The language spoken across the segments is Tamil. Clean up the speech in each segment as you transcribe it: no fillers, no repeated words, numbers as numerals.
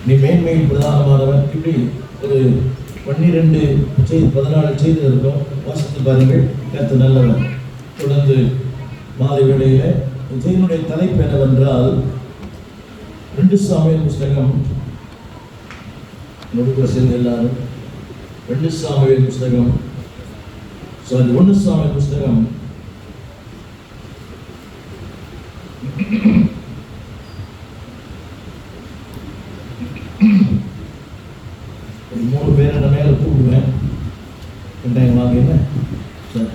நீ மேன்மையில் பிரதானமானவன். இப்படி ஒரு 12 செய்தி 14 செய்தி இருக்கும். வாசித்து பாருங்கள். கர்த்தர் நல்லவன். தொடர்ந்து மாலை வேளையில் செய்தியுடைய தலைப்பு என்னவென்றால் 2 சாமுவேல் புஸ்தகம். சேர்ந்து எல்லாரும் 1 சாமுவேல் புஸ்தகம் 3 பேர் என்ன மேல கூப்பிடுவேன். ரெண்டாயிரம் வாங்க என்ன சார்?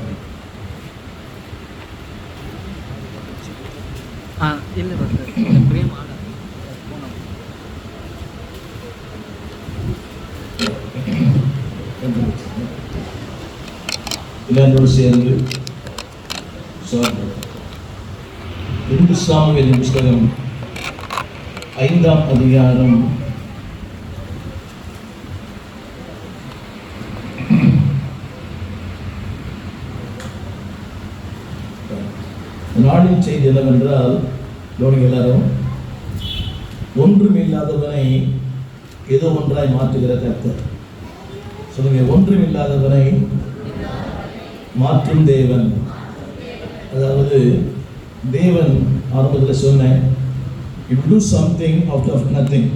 இல்லை என்னோடு சேர்ந்து 2 சாமுவேல் புஸ்தகம் 5ஆம் அதிகாரம் 4 செய்தி என்னவென்றால், எல்லாரும் ஒன்றுமில்லாதவனை ஏதோ ஒன்றாய் மாற்றுகிற கர்த்தர். சொல்லுங்க, ஒன்றுமில்லாதவனை மாற்றும் தேவன். அதாவது தேவன் ஆரம்பத்தில் சொன்னேன், you do something out of nothing.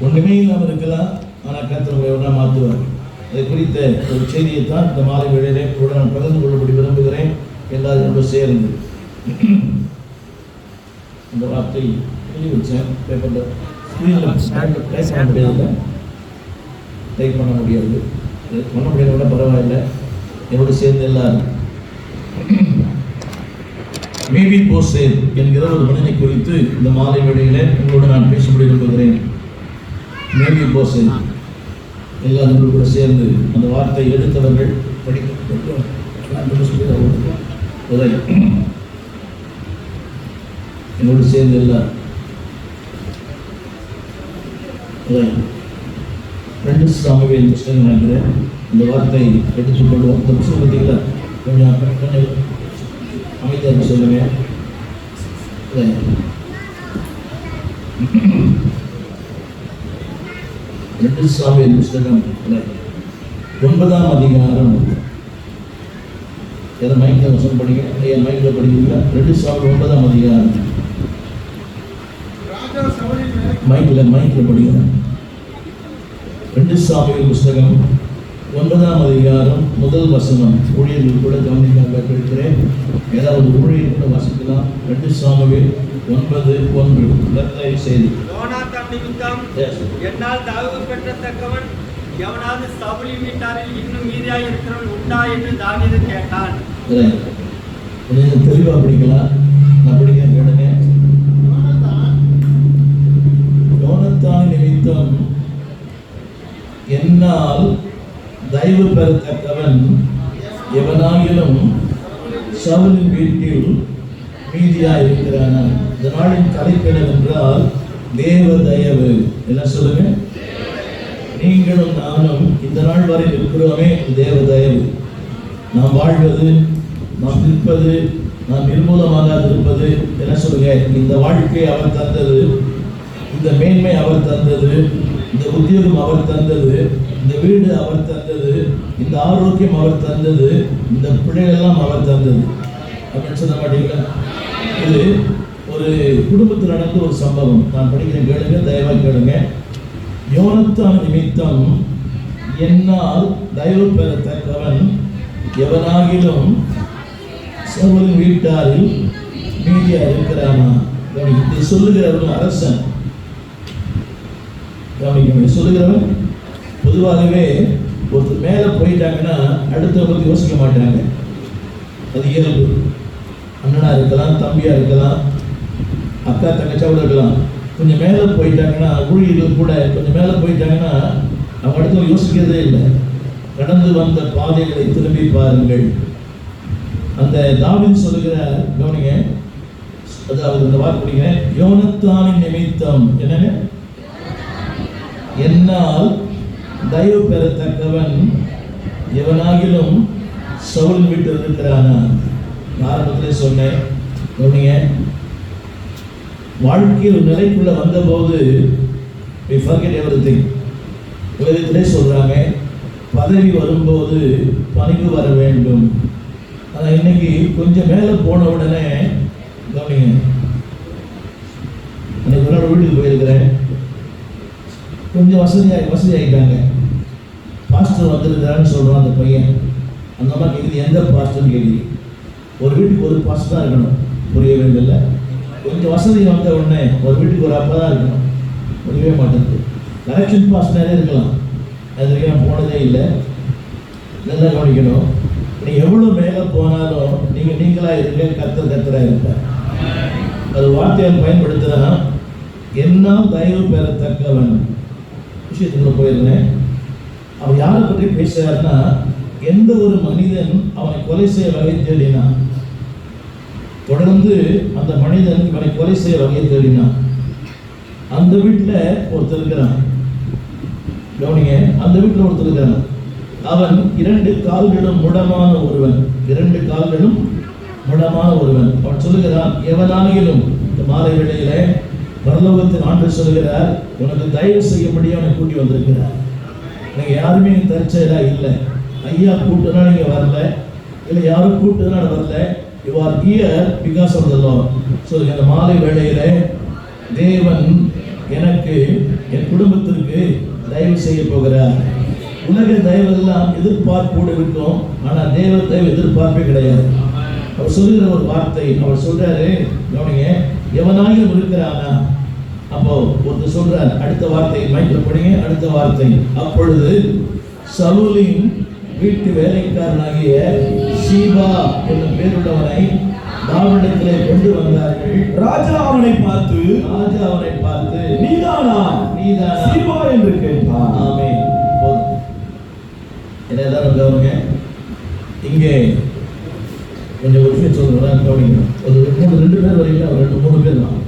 ஒன்றுமே இல்லாமல் இருக்கலாம், ஆனால் கர்த்தர் உங்களை ஒன்றா மாற்றுவார். அதை குறித்த ஒரு செய்தியை தான் இந்த மாலை வேளையிலே கூட நான் பகிர்ந்து கொள்ளப்படி விரும்புகிறேன். எல்லாரும் ரொம்ப சேர்ந்து இந்த வார்த்தை எழுதி வச்சேன் பேப்பரில். ஸ்க்ரீனில் டைப் பண்ண முடியாது, டைப் பண்ண முடியாது. பண்ண முடியாத கூட பரவாயில்லை. என்னோடு சேர்ந்து எல்லாரும் மேவிபோசேத் என்கிற ஒரு மனிதனை குறித்து இந்த மாலை வேளையிலே உங்களோடு நான் பேசப்படி விரும்புகிறேன். மேவிபோசேத் எல்லாரும் கூட சேர்ந்து அந்த வார்த்தை எடுத்தவர்கள் படிக்க என்னோடு சேர்ந்து எல்லாரும் 2 சாமுவேல் புஸ்தகம் நினைக்கிறேன். இந்த வார்த்தை எடுத்துக்கொள்வோம். இந்த புஸ்தகம் பார்த்தீங்களா? கொஞ்சம் அமைதியாக சொல்லுங்க. 2 சாமுவேல் புஸ்தகம் 9ஆம் அதிகாரம். எதை மைக்கில் வசனம் படிங்க, என் மைக்கில் படிக்கிறீங்களா? 2 சாமுவேல் 9ஆம் அதிகாரம். மைக்கில் படிக்கிறேன். 2 சாமுவேல் புஸ்தகம் 9ஆம் அதிகாரம் 1 வசனம். ஊழியர்கள் கூட கவனிக்காக கேட்கிறேன். ஏதாவது ஊழியர் கூட வாசிக்கலாம். 2 சாமுவேல் 9:1 செய்தி. என்னால் தாவீது பெற்றத்தக்கவன் எவனாவது சவுலின் வீட்டாரில் இன்னும் மீதியாய் இருக்கிறவன் உண்டா என்று தாவீது கேட்டான். கொஞ்சம் தெளிவாக படிக்கலாம். நான் படிக்க கேளுங்க. யோனத்தான் நிமித்தம் என்னால் தயவு பெறத்தக்கவன் எவனாகிலும் சவுலின் வீட்டில் மீதியாக இருக்கிறான். இந்த நாளின் தலைப்பு என்னவென்றால் தேவ தயவு. என்ன சொல்லுங்க? நீங்களும் நானும் இந்த நாள் வரை இருக்கிறோமே தேவ தயவு. நாம் வாழ்வது, நாம் இருப்பது, நாம் நிர்மூலமாக இருப்பது. என்ன சொல்லுங்க? இந்த வாழ்க்கை அவர் தந்தது, இந்த மேன்மை அவர் தந்தது, இந்த உத்தியோகம் அவர் தந்தது, இந்த வீடு அவர் தந்தது, இந்த ஆரோக்கியம் அவர் தந்தது, இந்த பிள்ளைகளெல்லாம் அவர் தந்தது. அப்படின்னு சொல்ல மாட்டீங்களா? இது ஒரு குடும்பத்தில் நடந்த ஒரு சம்பவம். நான் படிக்கிறேன், கேளுங்க, தயவாக கேளுங்க. யோனத்தான் நிமித்தம் என்னால் தயவு பெறத்தக்கவன் எவனாகிலும் சவுலின் வீட்டாரில் மீதியா இருக்கிறானா? இதை சொல்லுகிறவன் அரசன். சொல்லுகிறவன் பொதுவாகவே ஒருத்தர் மேலே போயிட்டாங்கன்னா அடுத்தவங்க யோசிக்க மாட்டாங்க. அது இயல்பு. அண்ணனா இருக்கலாம், தம்பியா இருக்கலாம், அக்கா தங்கச்சாவோட இருக்கலாம். கொஞ்சம் மேலே போயிட்டாங்கன்னா, ஊழியர்கள் கூட கொஞ்சம் மேலே போயிட்டாங்கன்னா அவங்க அடுத்தவங்க யோசிக்கிறதே இல்லை. கடந்து வந்த பாதைகளை திரும்பி பாருங்கள். அந்த தாவீது சொல்லுகிற கவனிங்க, அதாவது இந்த வார்த்தை யோனத்தானின் நிமித்தம் என்னங்க? என்னால் தயவு பெறத்தக்கவன் எவனாகிலும் சவுல் வீட்டில் இருக்கிறானா? ஆரம்பத்திலே சொன்னேன், கவனிங்க, வாழ்க்கையில் நிலைக்குள்ள வந்தபோது we forget everything. வேதத்திலே சொல்றாங்க பதவி வரும்போது பணிவு வர வேண்டும். ஆனால் இன்னைக்கு கொஞ்சம் மேலே போன உடனே கவனிங்க, அன்னைக்கு ஒரு நாள் வீட்டுக்கு போயிருக்கிறேன். கொஞ்சம் வசதி ஆகிட்டாங்க. பாஸ்டர் வந்திருக்கிறான்னு சொல்கிறான் அந்த பையன். அந்த அம்மா கேட்குது எந்த பாஸ்டர்னு கேட்குது. ஒரு வீட்டுக்கு ஒரு பாஸ்டர் தான் இருக்கணும், புரிய வேண்டியதில்லை. கொஞ்சம் வசதி வந்த உடனே ஒரு வீட்டுக்கு ஒரு அப்பா தான் இருக்கணும், புரியவே மாட்டேங்குது. கரெக்ஷன் பாஸ்டர் நிறைய இருக்கலாம், அதுக்கு நான் போனதே இல்லை. நல்லா கவனிக்கணும். நீங்கள் எவ்வளோ மேலே போனாலும் நீங்களாக இருங்க, கத்தராக இருப்பார். அது வார்த்தையால் பயன்படுத்துகிறா என்னால் தயவு பெறத்தக்கவன் விஷயத்துக்குள்ள போயிருந்தேன். அவன் யாரை பற்றி பேசுகிறாருன்னா, எந்த ஒரு மனிதன் அவனை கொலை செய்ய வகை தேடினான், தொடர்ந்து அந்த மனிதன் இவனை கொலை செய்ய வகை தேடினான். அந்த வீட்டில் ஒருத்தர் இருக்கிறான், கவனிங்க, அந்த வீட்டில் ஒருத்தர் இருக்கிறான். அவன் 2 கால்களும் முடமான ஒருவன், 2 கால்களும் முடமான ஒருவன். அவன் சொல்லுகிறான், எவனாகிலும் இந்த மாலை வேளையிலே பரலோகத்தின் ஆண்டவர் சொல்கிறார், உனக்கு தயவு செய்யும்படி அவனை கூட்டி வந்திருக்கிறார். நீங்கள் யாருமே தரிச்சதா இல்லை, ஐயா கூட்டுனா நீங்கள் வரல, இல்லை யாரும் கூட்டுனா வரல. You are here because of the Lord. சொல்லுங்க, இந்த மாலை வேளையிலே தேவன் எனக்கு என் குடும்பத்திற்கு தயவு செய்ய போகிறார். உலக தயவெல்லாம் எதிர்பார்ப்போடு இருக்கும், ஆனால் தேவ தயவு எதிர்பார்ப்பே கிடையாது. அவர் சொல்லுகிற ஒரு வார்த்தை, அவர் சொல்றாரு, கவனிங்க, எவனாயும் இருக்கிறானா. அப்போ ஒருத்தர் சொல்றார், அடுத்த வார்த்தை மைக்கில் படிங்க, அடுத்த வார்த்தை. அப்பொழுது சவுலின் வீட்டு வேலைக்காரனாகிய சீபா என்னும் பேருள்ளவனை தாவீதிடத்திலே கொண்டு வந்தார்கள். ராஜா அவனை பார்த்து நீதானா சீபா என்று கேட்டான். ஆமென். என்னதான் கவனிங்க, இங்கே கொஞ்சம் ஒரு விஷயம் சொல்றேன், கவனிங்க. ஒரு 2 பேர் வரீங்களா, ஒரு 2-3 பேர் தான்,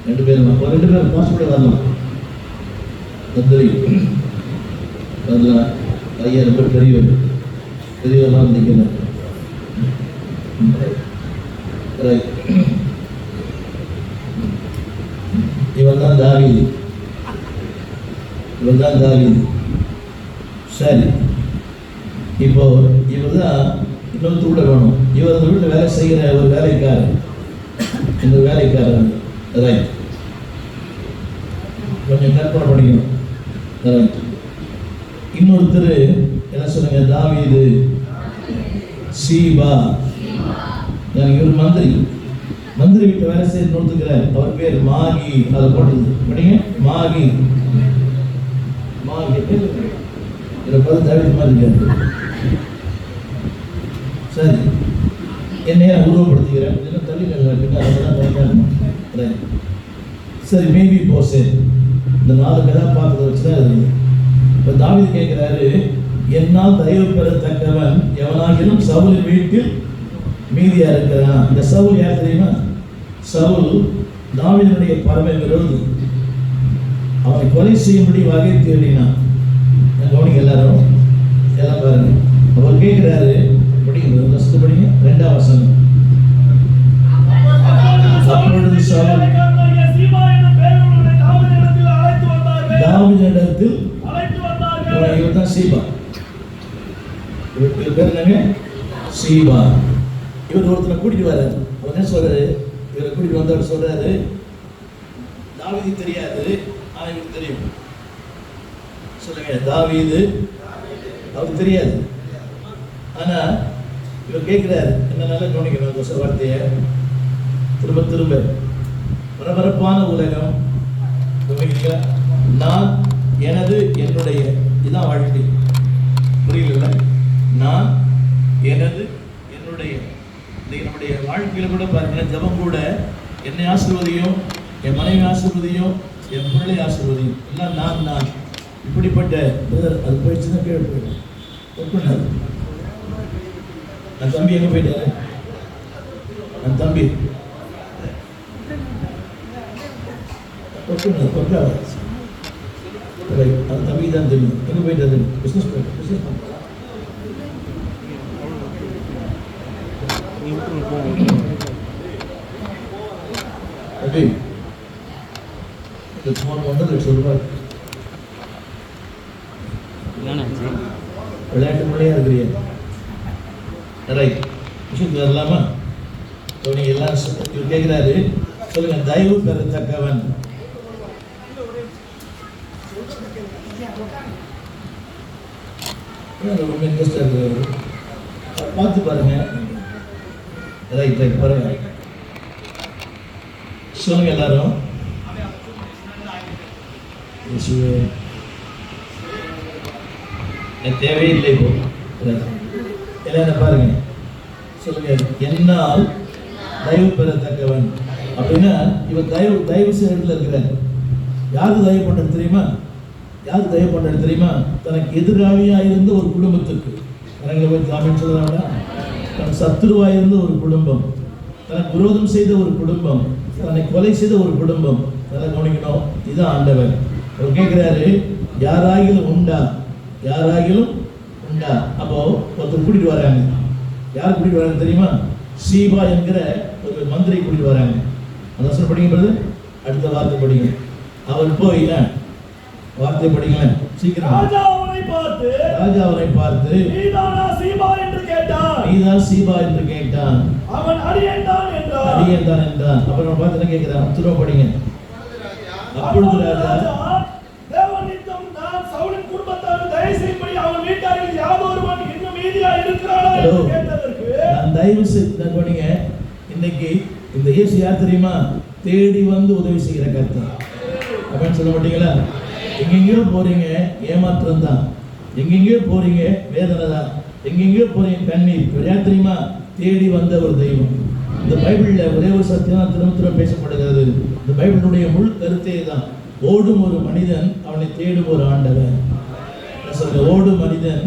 2 பேர் தான், ஒரு 2 பேர் பாஸ்போர்ட் வரலாம். தந்திரி வரலாம், ஐயா ரொம்ப பெரியவெல்லாம் இருந்தீங்க. இவன் தான் தாவீது. சரி, இப்போ இவர் தான் இன்னொரு கூட வேணும். இவர் அந்த வீட்டில் வேலை செய்கிற ஒரு வேலைக்காரர், இந்த வேலைக்காரர் ரைட், கொஞ்சம் கற்பனை பண்ணிக்கணும். ரைட், இன்னொருத்தர் என்ன சொல்லுங்க, தாவீது, சீபா. இவர் மந்திரி வீட்டை வேலை செய்ய இன்னொருத்துக்கிறார், அவர் பேர் மாகி. அதை போட்டது படிங்க, மாகி. இதை பார்த்து தாவீது மாதிரி இருக்காரு. சரி, என்னைய உருவப்படுத்துகிறேன், தள்ளி ரைட். சரி, மேபி போசே. இந்த 4 கதாபாத்திரத்தை வச்சுதான் இருக்குது. இப்போ தாவீது கேட்கிறாரு, என்னால் தயவு பெறத்தக்கவன் எவனாகிலும் சவுலின் வீட்டில் மீதியா இருக்கிறான். இந்த சவுல் யார் தெரியுமா? சவுல் தாவீதுடைய பரம விரோதி. அவனை கொலை செய்யும்படி வகை தேடினான். கவனிங்க, எல்லாரும் எல்லாம் பாருங்க. அவர் கேட்கிறாரு, படிங்க, படிங்க, 2ஆம் வசனம். அப்பொழுது சவுல் தாவீதிடத்தில் இவர் தான் சீபா. இவர் பேர் என்னங்க? சீபா. இவர் ஒருத்தனை கூட்டிட்டு வர்றாரு. அவர் என்ன சொல்றாரு, இவரை கூட்டிட்டு வந்தவர் சொல்றாரு, தாவீது தெரியாது, ஆனா இவருக்கு தெரியும். சொல்லுங்க, தாவீது அவருக்கு தெரியாது, ஆனா இவர் கேட்கிறாரு. என்ன நல்லா கவனிக்கணும் இந்த வார்த்தையை. திரும்ப பரபரப்பான உலகம், நான், எனது, என்னுடைய, இதுதான் வாழ்க்கை. புரியல? நான், எனது, என்னுடைய. நம்முடைய வாழ்க்கையில கூட பாருங்க, ஜபம் கூட என்னை ஆசீர்வதியும், என் மனைவி ஆசீர்வதியும், என் பிள்ளை ஆசீர்வதியும், எல்லாம் நான். இப்படிப்பட்ட அது போயிடுச்சுன்னா கேட்டு போயிடும். என் தம்பி எங்க போயிட்டாரு? என் தம்பி அந்த தம்பி தான் தெரியும் எங்க போயிட்டாரு. பிசினஸ் ஃபோன் 1,00,000 ரூபாய். விளையாட்டு மொழியா இருக்கிறீங்க. ரைட், விஷயத்துக்கு வரலாமா? இப்போ நீங்கள் எல்லாம் இவர் கேட்குறாரு, சொல்லுங்க, தயவு பெறத்தக்கவன். ரொம்ப இன்ட்ரெஸ்டாக இருக்கிறாரு, பார்த்து பாருங்க. ரைட் ரைட் பாருங்க, சொல்லுங்க எல்லாரும். தேவையில்லை இப்போ. எல்லாரும் பாருங்க, சொல்லுங்க, என்னால் தயவு பெறத்தக்கவன் அப்படின்னா இவன் தயவு செய்ய இடத்துல இருக்கிறார். யாருக்கு தயவு பண்றது தெரியுமா? யாருக்கு தயவு பண்றது தெரியுமா? தனக்கு எதிராளியா இருந்த ஒரு குடும்பத்துக்கு, தன் சத்துருவா இருந்த ஒரு குடும்பம், தனக்கு விரோதம் செய்த ஒரு குடும்பம், தன்னை கொலை செய்த ஒரு குடும்பம். நல்லா கவனிக்கணும், இதுதான் ஆண்டவர். அவர் கேட்கிறாரு, யாராகிலும் உண்டா? யாராகிலும் உண்டா? அப்போ ஒருத்தர் கூட்டிட்டு வராங்க. யார் கூட்டிட்டு வராங்க தெரியுமா? சீபா என்கிற ஒரு மந்திரி கூட்டிட்டு வராங்க. அந்த வசனம் படிக்கிறது, அடுத்த வார்த்தை படிங்க. அவர் போய் வார்த்தை படிங்க சீக்கிரம். ராஜா அவனை பார்த்து நீதானா சீபா என்று கேட்டான். நீதான் சீபா என்று கேட்டான். அவன் அடியேன் தான் என்றான். அப்புறம் பார்த்து என்ன கேட்கிறான்? திரும்ப படிங்க. அப்பொழுது ராஜா, தேவனித்தம் நான் சவுலின் குடும்பத்தார் தயவு செய்யும்படி அவன் வீட்டாரில் யாதொருவன் இன்னும் மீதியா இருக்கிறானா என்று கேட்டதற்கு நான் தயவு செய்து படிங்க. இன்னைக்கு இந்த இயேசு யார் தெரியுமா? தேடி வந்து உதவி செய்கிற கர்த்தர். அப்படின்னு சொல்ல மாட்டீங்களா? எங்கெங்கயோ போறீங்க, ஏமாற்றம் தான். எங்கெங்கயோ போறீங்க, வேதனை தான். எங்கெங்கயோ போறீங்க, கண்ணீர். யார் தெரியுமா? தேடி வந்த ஒரு தெய்வம். இந்த பைபிள்ல ஒரே ஒரு சத்தியம் திரும்ப பேசப்படுகிறது. இந்த பைபிளுடைய முழு கருத்தே தான். ஓடும் ஒரு மனிதன், அவனை தேடும் ஒரு ஆண்டவன். சொல்ற ஓடும் மனிதன்.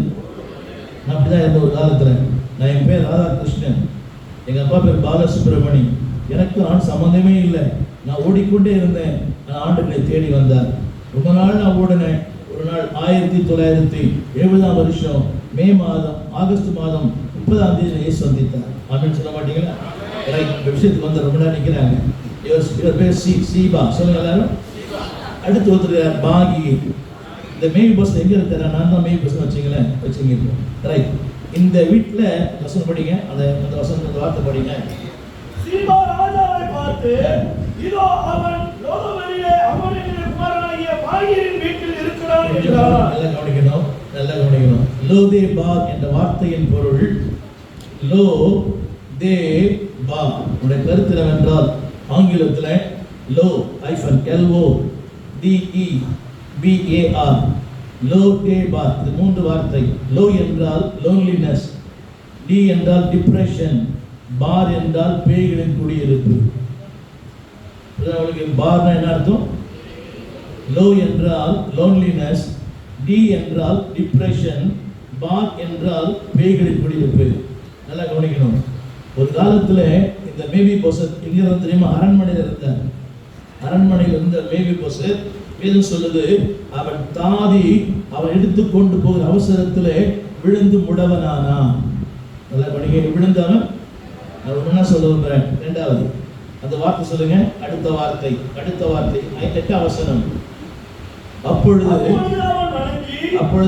நான் அப்படிதான் இருந்த ஒரு காலத்துல. நான் என் பேர் ராதாகிருஷ்ணன், எங்க அப்பா பேர் பாலசுப்ரமணி. எனக்கு சம்பந்தமே இல்லை. நான் ஓடிக்கொண்டே இருந்தேன். நான் ஆண்டுகளை தேடி வந்தார். ரொம்ப நாள் நான் ஓடினேன். ஒரு நாள் 1970 வருஷம் மே மாதம் ஆகஸ்ட் மாதம் 30ஆம் தேதி இயேசு சந்தித்தார். அப்படின்னு சொல்ல மாட்டீங்களா? இந்த விஷயத்துக்கு வந்து ரொம்ப நேரம் நிற்கிறாங்க. இவர் பேர் சீபா. சொல்லுங்க எல்லாரும். அடுத்து ஒருத்தர் பாகி. இந்த மெயின் பஸ் எங்க இருக்கிற? நான் தான் மெயின் பஸ் வச்சுங்களேன், வச்சுங்க. ரைட், இந்த வீட்டில் வசனம் படிங்க. அந்த வசனம், அந்த வார்த்தை படிங்க. சீபா ராஜாவை பார்த்து, இதோ அவன் லோதோவரிலே அவனின் குமாரனாகிய பாகிரின் வீட்டில் இருக்கிறான் என்றார். நல்லா கவனிக்கணும். லோதே பார் என்ற வார்த்தையின் பொருள் லோ தே பா. உடைய கருத்து என்னவென்றால், ஆங்கிலத்தில் லோ LO DEBAR, லோ டே பார். இது 3 வார்த்தை. லோ என்றால் லோன்லினஸ், டி என்றால் டிப்ரெஷன், பார் என்றால் பேய்களின் குடியிருப்பு. உங்களுக்கு பார்னா என்ன அர்த்தம்? லோ என்றால் லோன்லினஸ், டி என்றால் டிப்ரெஷன், பார் என்றால் பேய்களின் குடியிருப்பு. நல்லா கவனிக்கணும். ஒரு காலத்துல இந்த மேவி போசத் எங்க தெரியுமா? அரண்மனையில் இருந்தார். அரண்மனையில் இருந்த மேவி போசத், வேதம் சொல்லுது, அவன் தாதி அவன் எடுத்துக்கொண்டு போகிற அவசரத்தில் விழுந்து முடவனானான். நல்லா கவனிக்க. விழுந்தவன் என்ன சொல்ல விரும்புறேன்? 2வது அந்த வார்த்தை சொல்லுங்க. அடுத்த வார்த்தை 8ஆம் வசனம். அப்பொழுது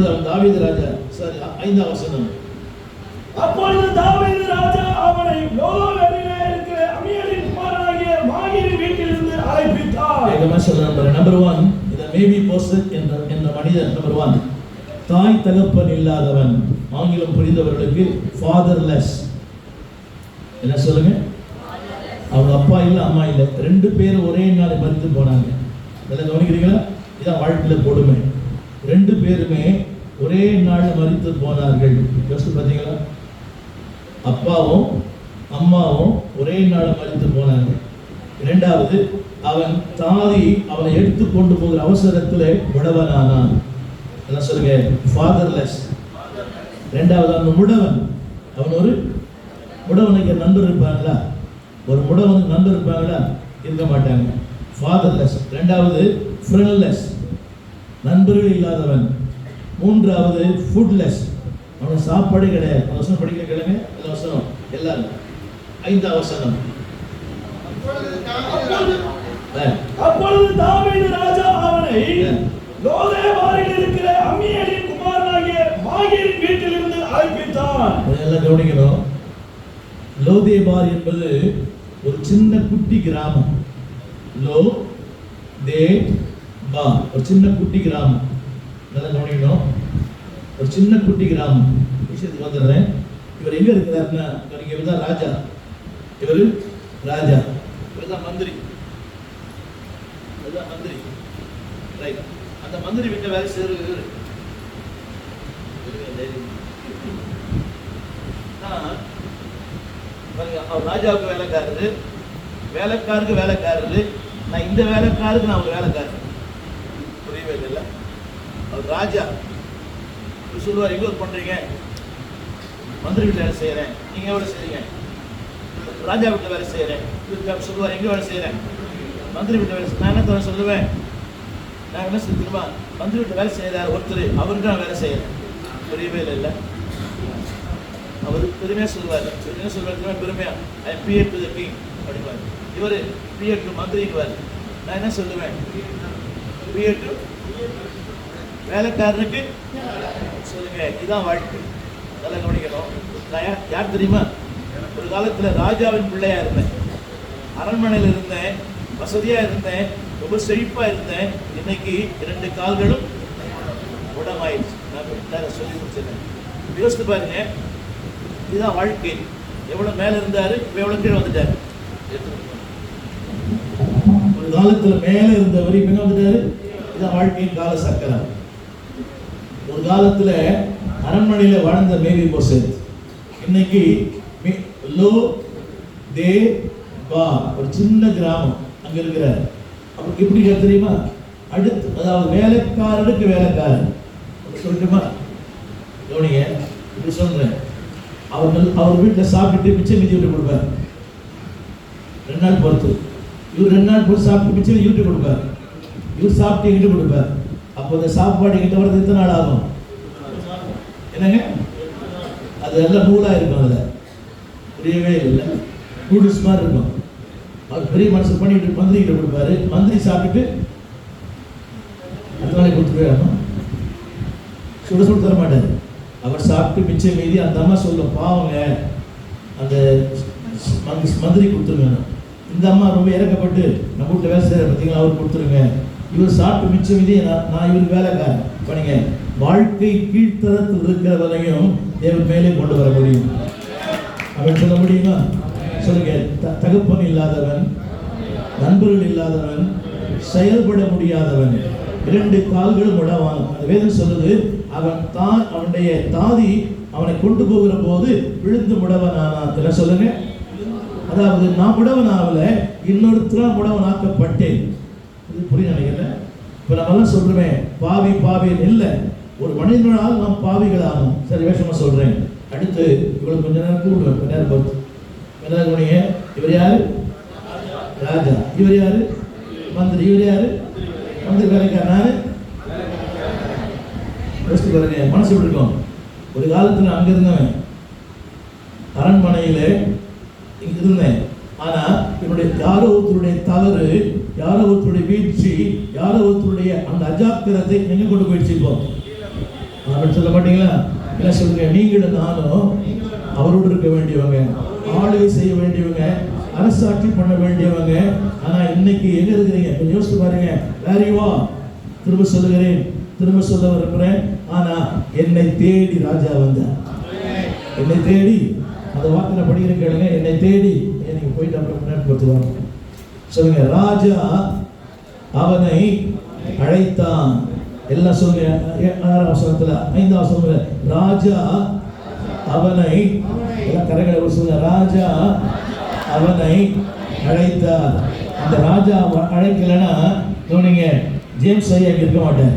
அவன் தாவீது ராஜா, சாரி 5ஆம் வசனம். அப்பொழுது தாவீது ராஜா அவனை லோதோவரிலே இருக்கிற அம்மியலின் குமாரனாகிய மாகீரின் வீட்டிலிருந்து அழைப்பித்தார். வேகமா சொல்றேன். நம்பர் 1, இந்த மேவி போசத் என்ற மனிதன். நம்பர் 1, தாய் தகப்பன் இல்லாதவன். ஆங்கிலம் புரிந்தவர்களுக்கு ஃபாதர்லெஸ். என்ன சொல்லுங்க? அவங்க அப்பா இல்லை, அம்மா இல்லை, 2 பேரும் ஒரே நாள் மரித்து போனாங்க. இதெல்லாம் கவனிக்கிறீங்களா? இதான் வாழ்க்கையில் கொடுமை. 2 பேருமே ஒரே நாள் மரித்து போனார்கள். யோசிச்சு பார்த்தீங்களா? அப்பாவும் அம்மாவும் ஒரே நாள் மரித்து போனாங்க. 2வது, அவன் தாதி அவனை எடுத்து கொண்டு போகிற அவசரத்தில் முடவனானான். என்ன சொல்லுங்க? ஃபாதர்லெஸ். 2வது, அவன் முடவன். அவன் ஒரு முடவனுக்கு நண்பர் இருப்பாங்களா? ஒரு முடவனுக்கு நண்பர் இருப்பாங்களா? இருக்க மாட்டாங்க. ஃபாதர்லெஸ். 2வது, ஃப்ரெண்ட்லெஸ், நண்பர்கள் இல்லாதவன். 3வது, ஃபுட்லெஸ், அவனுக்கு சாப்பாடு கிடையாது. அவசரம் படிக்க கேளுங்க. அவசரம் எல்லாரும். 5ஆம் வசனம். அப்பொழுது தாவீது ராஜா அவனை லோதேபாரில் இருக்கிற அம்மியேலின் குமாரனாகிய மாகீரின் வீட்டிலிருந்து அழைப்பித்தான். எல்லாம் கவனிக்கணும். லோதேபார் என்பது ஒரு சின்ன குட்டி கிராமம். லோதேபார் ஒரு சின்ன குட்டி கிராமம். நல்லா கவனிக்கணும். ஒரு சின்ன குட்டி கிராமம். விஷயத்துக்கு வந்துடுறேன். இவர் எங்க இருக்கிறாருன்னா, இவர் தான் ராஜா. இவர் ராஜா, இவர் தான் மந்திரி. இதுதான் மந்திரி. ரைட். அந்த மந்திரி வீட்டில் வேலை செய்யறது இவர். அவர் ராஜாவுக்கு வேலைக்காரரு, வேலைக்காருக்கு வேலைக்காரரு. நான் இந்த வேலைக்காருக்கு நான் ஒரு வேலைக்காரர். புரியவே இல்லை. அவர் ராஜா சொல்லுவார், எங்க ஒர்க் பண்றீங்க? மந்திரி வீட்டில் வேலை செய்யறேன். நீங்க எவ்வளவு செய்றீங்க? ராஜா வீட்டில் வேலை செய்யறேன். சொல்லுவார், எங்க வேலை செய்யறேன்? மந்திரி வீட்டில் வேலை. நான் என்ன தவிர சொல்லுவேன், நான் என்ன சொல்லிருமா, மந்திரி வீட்டில் வேலை செய்யறாரு ஒருத்தர், அவருக்கு நான் வேலை செய்யறேன். புரியவே இல்லை. அவர் பெருமையா சொல்லுவார். என்ன சொல்வார் பெருமையா? I am P A to the king அப்படிவார். இவர் பிஏ டு மந்திரிக்குவார். நான் என்ன சொல்லுவேன்? பிஏ டு வேலைக்காரனுக்கு சொல்லுங்க. இதுதான் வாழ்க்கை. நல்லா கவனிக்கணும். நான் யார் தெரியுமா? ஒரு காலத்துல ராஜாவின் பிள்ளையா இருந்தேன், அரண்மனையில் இருந்தேன், வசதியா இருந்தேன், ரொம்ப செழிப்பா இருந்தேன். இன்னைக்கு 2 கால்களும் உடமாயிடுச்சு. நான் சொல்லி முடிச்சிருக்கேன். யோசித்து பாருங்க, இதுதான் வாழ்க்கை. எவ்வளவு மேல இருந்தாரு, எவ்வளவு கீழே வந்துட்டாரு. ஒரு காலத்துல மேல இருந்தவர் இப்ப என்ன வந்துட்டாரு. இதுதான் வாழ்க்கையின் கால சக்கரம். ஒரு காலத்துல அரண்மனையில வாழ்ந்த மேவிபோசேத் இன்னைக்கு லோதேபார் ஒரு சின்ன கிராமம் அங்க இருக்கிறார். அப்ப எப்படி தெரியுமா? அடுத்து, அதாவது வேலைக்காரனுக்கு வேலைக்காரன் சொல்லட்டுமா? கவனிங்க, இப்படி சொல்றேன். அவர் வீட்டில் சாப்பிட்டு மிச்சம் மீதி விட்டு கொடுப்பார். 2 நாள் பொறுத்து. இவர் 2 நாள் பொறுத்து சாப்பிட்டு மிச்சம் யூட்டு கொடுப்பார். இவர் சாப்பிட்டு எங்கிட்ட கொடுப்பார். அப்போ அந்த சாப்பாடு எங்கிட்ட வரது எத்தனை நாள் ஆகும்? என்னங்க? அது எல்லாம் நூலா இருக்கும். அதில் புரியவே இல்லை. நூடுல்ஸ் மாதிரி இருக்கும். அவர் பெரிய மனசு பண்ணிட்டு மந்திரி கிட்ட கொடுப்பாரு. மந்திரி சாப்பிட்டுட்டு அடுத்த நாளைக்கு கொடுத்துருவாரு. சுட சுட தர மாட்டாரு. அவர் சாப்பிட்டு மிச்சம் மீதி அந்த அம்மா சொல்லும், பாவங்க அந்த மந்திரி கொடுத்துருங்க. இந்த அம்மா ரொம்ப இறக்கப்பட்டு நம்ம வீட்டில் வேலை செய்யற பார்த்தீங்களா, அவர் கொடுத்துருங்க. இவர் சாப்பிட்டு மிச்சம் மீதி நான் இவருக்கு வேலைக்காரன் பண்ணிங்க. வாழ்க்கை கீழ்த்தரத்தில் இருக்கிறவரையும் தேவன் மேலே கொண்டு வர முடியும். அவன் சொல்ல முடியுமா? சொல்லுங்க. தகப்பன் இல்லாதவன், நண்பர்கள் இல்லாதவன், செயல்பட முடியாதவன், 2 கால்களும் உடவான். வேதம் சொல்லுது, அவனுடைய தாதி அவனை கொண்டு போகிற போது விழுந்து முடவனானான். என்ன சொல்லுங்க? அதாவது நான் முடவனாகல, இன்னொருத்தரா முடவனாக்கப்பட்டேன். இது புரிய நினைக்கிறேன். இப்ப நம்ம எல்லாம் சொல்றேன் பாவி பாவின்னு இல்லை. ஒரு மனிதனால் நாம் பாவிகள் ஆகும். சரி, வேஷமா சொல்றேன். அடுத்து இவ்வளவு கொஞ்ச நேரம் கூடுவேன். கொஞ்ச நேரம் பார்த்து இவர் யாரு? ராஜா. இவர் யாரு? மந்திரி. இவர் யாரு? மந்திரி வேலைக்காரன். நானு பாருங்க, மனசு எப்படி இருக்கும்? ஒரு காலத்துல அங்க இருந்தவன், அரண்மனையில இங்க இருந்தேன். ஆனா என்னுடைய யாரோ ஒருத்தருடைய தவறு, யாரோ ஒருத்தருடைய வீழ்ச்சி, யாரோ ஒருத்தருடைய அந்த அஜாக்கிரதை எங்க கொண்டு போயிடுச்சு. இப்போ அப்படின்னு சொல்ல மாட்டீங்களா? என்ன சொல்லுங்க? நீங்களும் நானும் அவரோடு இருக்க வேண்டியவங்க, ஆளுகை செய்ய வேண்டியவங்க, அரசாட்சி பண்ண வேண்டியவங்க. ஆனா இன்னைக்கு எங்க இருக்கிறீங்க? கொஞ்சம் யோசிச்சு பாருங்க. வேறிவா திரும்ப சொல்லுகிறேன், திரும்ப சொல்ல விரும்புகிறேன். ஆனா என்னை தேடி ராஜா வந்தார். என்னை தேடி, அந்த வாக்கில படிக்கிற கேளுங்க. என்னை தேடி நீங்க போயிட்டு அப்புறம் முன்னாடி பார்த்துவாங்க. சொல்லுங்க. ராஜா அவனை அழைத்தான். எல்லாம் சொல்லுங்க. 6ஆம் வசனத்துல 5ஆம் வசனத்துல ராஜா அவனை, எல்லாம் கரைகளை சொல்லுங்க. ராஜா அவனை அழைத்தார். அந்த ராஜா அழைக்கலன்னா நீங்க ஜேம்ஸ் ஐயா இருக்க மாட்டேன்.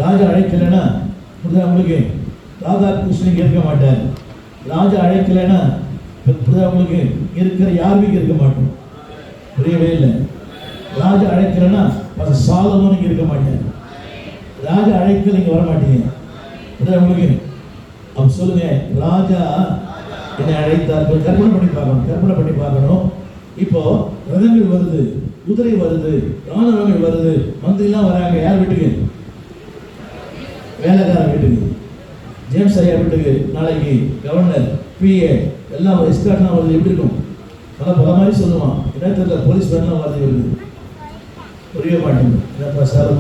ராஜா அழைக்கலன்னா உங்களுக்கு ராதாகிருஷ்ணன் இருக்க மாட்டார். ராஜா அழைக்கலன்னா உங்களுக்கு இருக்கிற யாருமே இருக்க மாட்டோம். புரியவே இல்லை. ராஜா அழைக்கலன்னா சாலமோனுக்கு இருக்க மாட்டார். ராஜா அழைக்கல நீங்க வர மாட்டீங்க. உங்களுக்கு அப்ப சொல்லுங்க. ராஜா என்னை அழைத்தார். கற்பனை பண்ணி பார்க்கணும், கற்பனை பண்ணி பார்க்கணும். இப்போ ரதங்கள் வருது, குதிரை வருது, ராணுவங்கள் வருது, மந்திரிலாம் வராங்க. யார் வீட்டுக்கு? வேலைக்காரன் வீட்டுக்கு. ஜேம்ஸ் ஐயா வீட்டுக்கு நாளைக்கு கவர்னர், பிஏ எல்லாம் எஸ்கார்ட்லாம் வருது. எப்படி இருக்கும்? பல மாதிரி சொல்லுவான். என்ன தெரியல, போலீஸ் வேணாம் வருது. புரிய மாட்டேங்குது. என்னப்பா சார்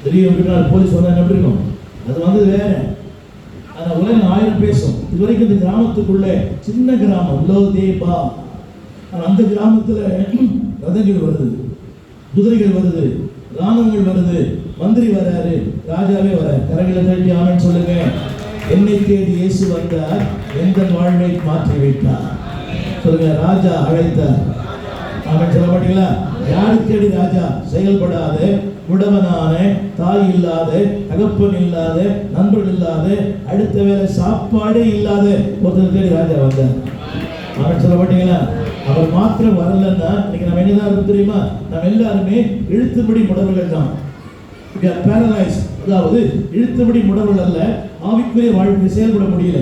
பெரிய வீட்டுக்கு போலீஸ் வந்தால் எப்படி இருக்கும்? அது வந்தது வேற. ஆனால் உலகம் 1000 பேசும். இது வரைக்கும் இந்த கிராமத்துக்குள்ள சின்ன கிராமம் லோதேபா. அந்த கிராமத்தில் ரதங்கள் வருது, குதிரைகள் வருது, ராணுவங்கள் வருது, மந்திரி வராரு, ராஜாவே வராரு. கரங்களை தட்டி ஆமென் சொல்லுங்க. என்னை தேடி இயேசு வந்தார், எந்த வாழ்வை மாற்றி வைத்தார். சொல்லுங்க, ராஜா அழைத்தார். ஆமென் சொல்ல மாட்டீங்களா? யாரு தேடி ராஜா செயல்படாத, உடவனான, தாய் இல்லாத, தகப்பன் இல்லாத, நண்பர்கள் இல்லாத, அடுத்த வேலை சாப்பாடே இல்லாத ஒருத்தர் தேடி ராஜா வந்தார். ஆமென் சொல்ல மாட்டீங்களா? அவர் மாத்திரம் வரலன்னா இன்னைக்கு நம்ம என்னதான் இருக்கும் தெரியுமா? நம்ம எல்லாருமே இழுத்துபடி முடவர்கள் தான். பேரலைஸ், அதாவது இழுத்துபடி முடவர்கள் அல்ல. ஆவிக்குரிய வாழ்க்கை செயல்பட முடியல,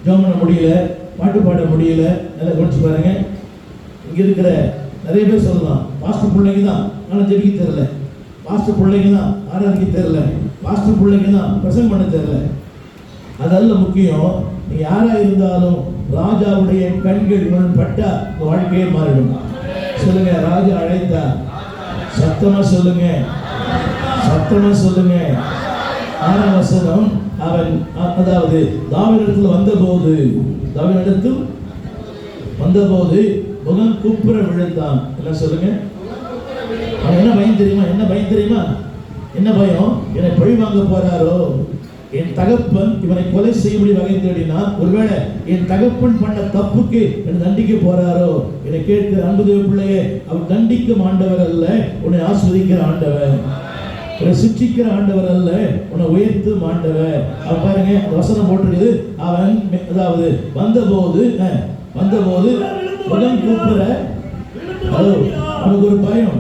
ஜெபம் பண்ண முடியல, பாட்டு பாட முடியல. நல்லா கவனிச்சு பாருங்க. இங்க இருக்கிற நிறைய பேர் சொல்லலாம், பாஸ்டர் பிள்ளைங்க தான் ஆனால் ஜெபிக்க தெரியல, பாஸ்டர் பிள்ளைங்க தான் ஆராதிக்க தெரியல, பாஸ்டர் பிள்ளைங்க தான் பிரசங்கம் பண்ண தெரியல. அதல்ல முக்கியம். நீ யாரா இருந்தாலும் ராஜாவுடைய கண்கள் பட்டா வாழ்க்கையே மாறிடும். சொல்லுங்க, ராஜா அழைத்தா. சத்தமா சொல்லுங்க, சத்தமா சொல்லுங்க. 6ஆம் வசனம், அவன் அதாவது தாவீதிடத்தில் வந்தபோது முகம் குப்புற விழுந்தான். எல்லாம் சொல்லுங்க. அவன் என்ன பயம் தெரியுமா? என்ன பயம்? என்னை பழி வாங்க போறாரோ, என் தகப்பன் இவனை கொலை செய்யும்படி வகை தேடினான், ஒருவேளை என் தகப்பன் பண்ண தப்புக்கு என்னை தண்டிக்க போறாரோ. என்னை கேட்கிற அன்பு தேவ பிள்ளையே, அவர் தண்டிக்கும் ஆண்டவர் அல்ல, உன்னை ஆஸ்வதிக்கிற ஆண்டவர். உன்னை சிற்றிக்கிற ஆண்டவர் அல்ல, உன்னை உயர்த்தும் ஆண்டவர். அவன் பாருங்க, வசனம் போட்டிருக்குது. அவன் அதாவது வந்தபோது முகம் கூப்பிட, அவனுக்கு ஒரு பயம்.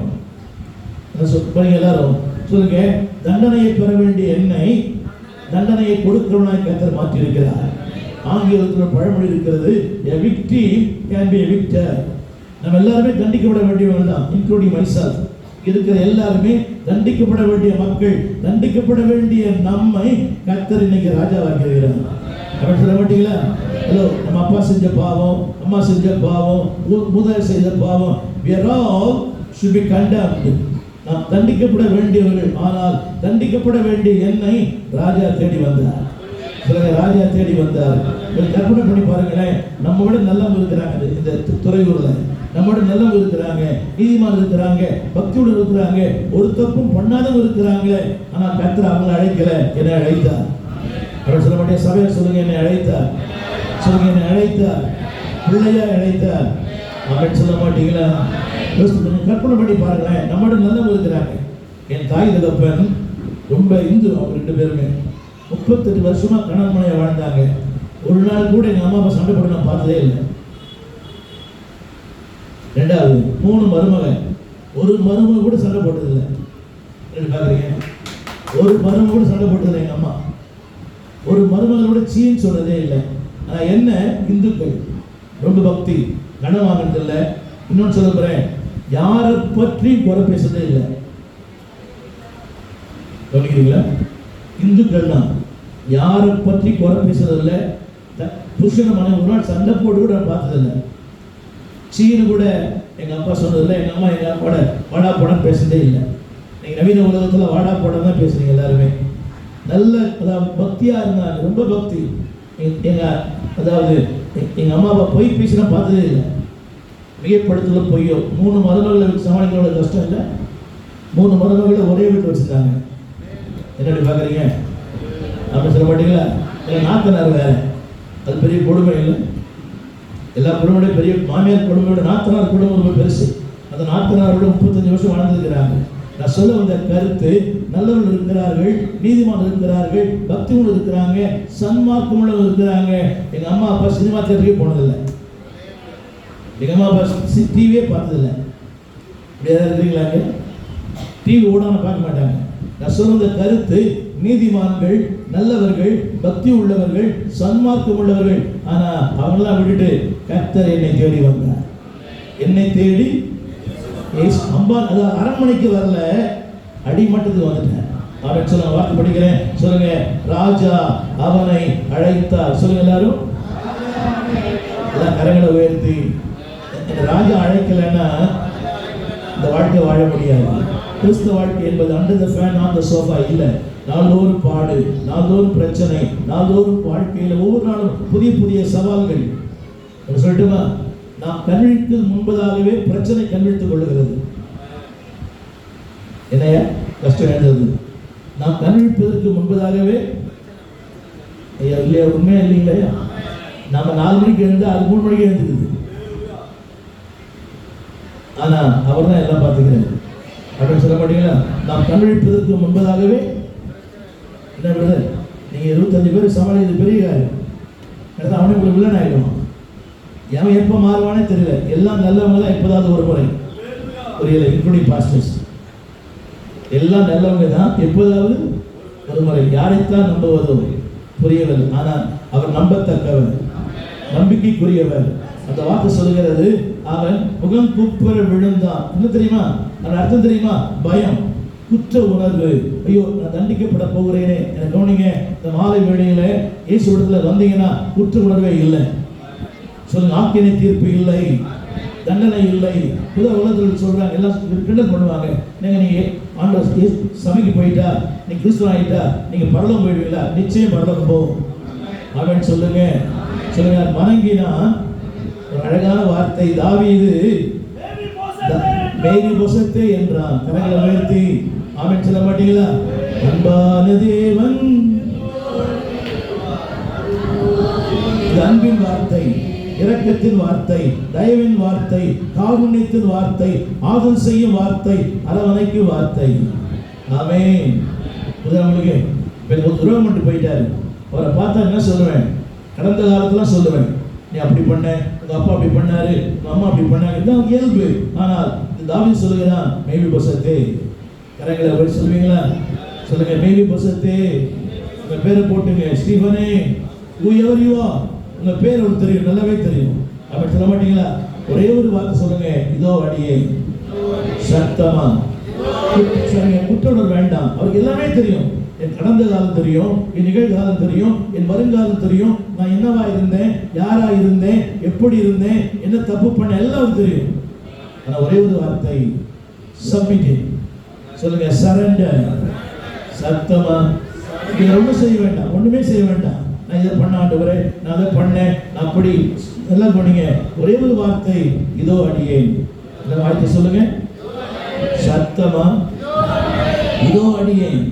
எல்லாரும் சொல்லுங்க, தண்டனையை பெற வேண்டிய என்னை தண்டனையை கொடுக்கிறவனாய் கர்த்தர் மாற்றி இருக்கிறார். ஆங்கிலத்தில் பழமொழி இருக்கிறது, a victim can be a victor. நம்ம எல்லாருமே தண்டிக்கப்பட வேண்டியவர்கள் தான், இன்க்ளூடிங் myself. இருக்கிற எல்லாருமே தண்டிக்கப்பட வேண்டிய மக்கள். தண்டிக்கப்பட வேண்டிய நம்மை கர்த்தர் இன்னைக்கு ராஜாவாக்கிறார். அப்படி சொல்ல மாட்டீங்களா? ஹலோ, நம்ம அப்பா செஞ்ச பாவம், அம்மா செஞ்ச பாவம், முதல் செய்த பாவம், we are all should be condemned. நாம் தண்டிக்கப்பட வேண்டியவர்கள். ஆனால் தண்டிக்கப்பட வேண்டிய என்னை ராஜா தேடி வந்தார். ராஜா தேடி வந்தார். கற்பனை பண்ணி பாருங்களேன். நம்ம விட நல்லவங்க இருக்கிறாங்க இந்த துறையூர்ல, நம்மோட நல்லவங்க இருக்கிறாங்க, நீதிமான் இருக்கிறாங்க, பக்தியோடு இருக்கிறாங்க, ஒரு தப்பும் பண்ணாதவங்க இருக்கிறாங்க. ஆனா கர்த்தர் அவங்களை அழைக்கல, என்னை அழைத்தார். அவர் சொல்ல மாட்டேன், சபையை சொல்லுங்க, என்னை அழைத்தார். சொல்லுங்க, என்னை அழைத்தார், பிள்ளையா அழைத்தார். அவன் சொல்ல மாட்டீங்களா? கற்பனை பண்ணி பாருங்களேன். நம்மோட நல்லவங்க இருக்கிறாங்க. என் தாய் தகப்பன் ரொம்ப இந்து, அவங்க 2 பேருமே 38 வருஷமா கணவன் மனைவியா வாழ்ந்தாங்க. ஒரு நாள் கூட எங்க அம்மா அப்பா சண்டை போட்டு நான் பார்த்ததே இல்லை. 2வது 3 மருமகன், ஒரு மருமக கூட சண்டை போட்டதில்லை. பாக்குறீங்க, ஒரு மருமக கூட சண்டை போட்டதில்லை. எங்க அம்மா ஒரு மருமகளோட சீன்னு சொன்னதே இல்லை. ஆனா என்ன, இந்துக்கள் ரொம்ப பக்தி, கடன் வாங்கினது இல்லை. இன்னொன்னு சொல்ல போறேன், யாரை பற்றி குறை பேசுறதே இல்லை. கவனிக்கிறீங்களா? இந்துக்கள் தான் யாரை பற்றி குறை பேசுறது இல்லை. புருஷன மனைவி ஒரு நாள் சண்டை போட்டு கூட நான் பார்த்ததில்லை. சீனு கூட எங்க அப்பா சொன்னதில்லை, எங்க அம்மா எங்க அப்பாவோட வாடா போடான்னு பேசுறதே இல்லை. நீங்க நவீன உலகத்துல வாடா போடான்னு தான் பேசுறீங்க எல்லாருமே. நல்ல அதாவது பக்தியா இருந்தாங்க, ரொம்ப பக்தி. அதாவது எங்க அம்மா அப்பா பொய் பேசினா பார்த்ததே இல்லை. மிகைப்படுத்தல பொய்யோ. 3 மருமகளை சமாளிக்கிற கஷ்டம் இல்லை. 3 மருமகளை ஒரே வீட்டில் வச்சுருந்தாங்க. என்னடி பார்க்குறீங்க? அப்படி சொல்ல மாட்டீங்களா? இல்லை, நாத்தனார் வேற, அது பெரிய கொடுமை இல்லை. எல்லா குடும்பத்தையும் பெரிய மாமியார் குடும்பத்தோட நாத்தனார் குடும்பம் ரொம்ப பெருசு. அந்த நாத்தனாரோட 35 வருஷம் வாழ்ந்துருக்கிறாங்க. நான் சொல்ல வந்த கருத்து, நல்லவர்கள் இருக்கிறார்கள், நீதிமான் இருக்கிறார்கள், பக்திகள் இருக்கிறாங்க, சன்மார்க்கமுள்ளவர்கள் இருக்கிறாங்க. எங்க அம்மா அப்பா சினிமா தியேட்டருக்கே போனதில்லை. எங்க அம்மா அப்பா டிவியே பார்த்ததில்லை. இப்படி ஏதாவது இருக்கிறீங்களாங்க? டிவி ஓடாம பார்க்க மாட்டாங்க. நான் சொல்ல கருத்து, நீதிமான்கள், நல்லவர்கள், பக்தி உள்ளவர்கள், சன்மார்க்கம் உள்ளவர்கள். ஆனா அவங்களாம் விட்டுட்டு கர்த்தர் என்னை தேடி வந்தார். என்னை தேடி அதாவது அரண்மனைக்கு வரல, அடிமட்டத்துக்கு வந்துட்டேன். அவன் சொல்லுங்க, வார்த்தை படிக்கிறேன், சொல்லுங்க. ராஜா அவனை அழைத்தார். சொல்லுங்க எல்லாரும், கரங்களை உயர்த்தி. ராஜா அழைக்கலைன்னா இந்த வாழ்க்கை வாழ முடியாது. கிறிஸ்தவ வாழ்க்கை என்பது under the fan on the sofa இல்லை. நாள்தோறும் பாடு, நாள்தோறும் பிரச்சனை, நாள்தோறும் வாழ்க்கையில் ஒவ்வொரு நாளும் புதிய புதிய சவால்கள். சொல்லட்டுமா, நாம் கண்விழிக்கு முன்பதாகவே பிரச்சனை கண்விழித்துக் கொள்ளுகிறது. என்னையா கஷ்டம் எழுந்தது? நாம் கண்விழிப்பதற்கு முன்பதாகவே இல்லையா? உண்மையா இல்லைங்களா? நாம 4 மணிக்கு எழுந்தா அது 3 மணிக்கு எழுந்துக்குது. ஆனா அவர் தான் எல்லாம் பார்த்துக்கிறாரு அப்படின்னு சொல்ல மாட்டீங்களா? நாம் கண்விழிப்பதற்கு முன்பதாகவே என்ன விடுது? நீங்க 25 பேர் சமாளிக்கிறது பெரிய காரியம். அடுத்து அவனே உங்களுக்கு வில்லன் ஆகிடுவான். எவன் எப்போ மாறுவானே தெரியல. எல்லாம் நல்லவங்க தான் எப்போதாவது ஒரு முறை, புரியல, இன்க்ளூடிங் பாஸ்டர்ஸ். எல்லாம் நல்லவங்க தான் எப்போதாவது ஒரு முறை. யாரைத்தான் நம்புவதோ புரியவில்லை. ஆனால் அவர் நம்பத்தக்கவர், நம்பிக்கைக்குரியவர். அந்த வார்த்தை சொல்லுகிறது, அவன் முகம் குப்புற விழுந்தான். என்ன தெரியுமா அதன் அர்த்தம்? தெரியுமா? பயம், குற்ற உணர்வு. ஐயோ, நான் தண்டிக்கப்பட போகிறேனே. எனக்கு கவனிங்க, இந்த மாலை வேளையில இயேசு இடத்துல வந்தீங்கன்னா குற்ற உணர்வே இல்லை. சொல்லுங்க, ஆக்கினை தீர்ப்பு இல்லை, தண்டனை இல்லை. புது உலகத்தில் சொல்றாங்க, எல்லாம் கிண்டல் பண்ணுவாங்க. நீங்க ஆண்டவர் சபைக்கு போயிட்டா, நீ கிறிஸ்துவ ஆயிட்டா, நீங்க பரலோகம் போயிடுவீங்களா? நிச்சயம் பரலோகம் போகும். அவன் சொல்லுங்க, சொல்லுங்க. வணங்கினா ஒரு அழகான வார்த்தை. தாவீது மேரி பொசத்தே என்றான். கரங்களை உயர்த்தி அவன் சொல்ல மாட்டீங்களா? அன்பான தேவன், அன்பின் வார்த்தை, இரக்கத்தின் வார்த்தை, தயவின் வார்த்தை, காருண்யத்தின் வார்த்தை, ஆதல் செய்யும் வார்த்தை, அரவணைக்கும் வார்த்தை. ஆமென். உங்களுக்கு துரோகம் பண்ணிட்டு போயிட்டாரு. அவரை பார்த்தா என்ன சொல்லுவேன்? கடந்த காலத்துல சொல்லுவேன், நீ அப்படி பண்ண, உங்க அப்பா அப்படி பண்ணாரு, உங்க அம்மா அப்படி பண்ணாங்க, இதுதான் இயல்பு. ஆனால் தாவீது சொல்லுகிறான், மேவி பொசத்தே. கரங்களை போய் சொல்லுவீங்களா? சொல்லுங்க, மேவி பொசத்தே. உங்க பேரை போட்டுங்க, ஸ்டீபனே, whoever you are. உங்க பேர் அவருக்கு தெரியும், நல்லாவே தெரியும். அப்படி சொல்ல மாட்டீங்களா? ஒரே ஒரு வார்த்தை சொல்லுங்க, இதோ அடியே. சத்தமா சொல்லுங்க, குற்றவுணர்வு வேண்டாம். அவருக்கு எல்லாமே தெரியும். என் கடந்த காலம் தெரியும், என் நிகழ்காலம் தெரியும், என் வருங்காலம் தெரியும். நான் என்னவா இருந்தேன், யாரா இருந்தேன், எப்படி இருந்தேன், என்ன தப்பு பண்ண, எல்லாம் தெரியும். ஆனா ஒரே ஒரு வார்த்தை, சப்மிட். சொல்லுங்க, சரண்டர். சத்தமா. நீங்க ஒன்றும் செய்ய வேண்டாம், ஒண்ணுமே செய்ய வேண்டாம். நான் இதை பண்ண ஆண்டவரே, நான் அதை பண்ணேன், நான் அப்படி எல்லாம் பண்ணீங்க. ஒரே ஒரு வார்த்தை, இதோ அடியேன். இந்த வார்த்தை சொல்லுங்க, சத்தமா, இதோ அடியேன்.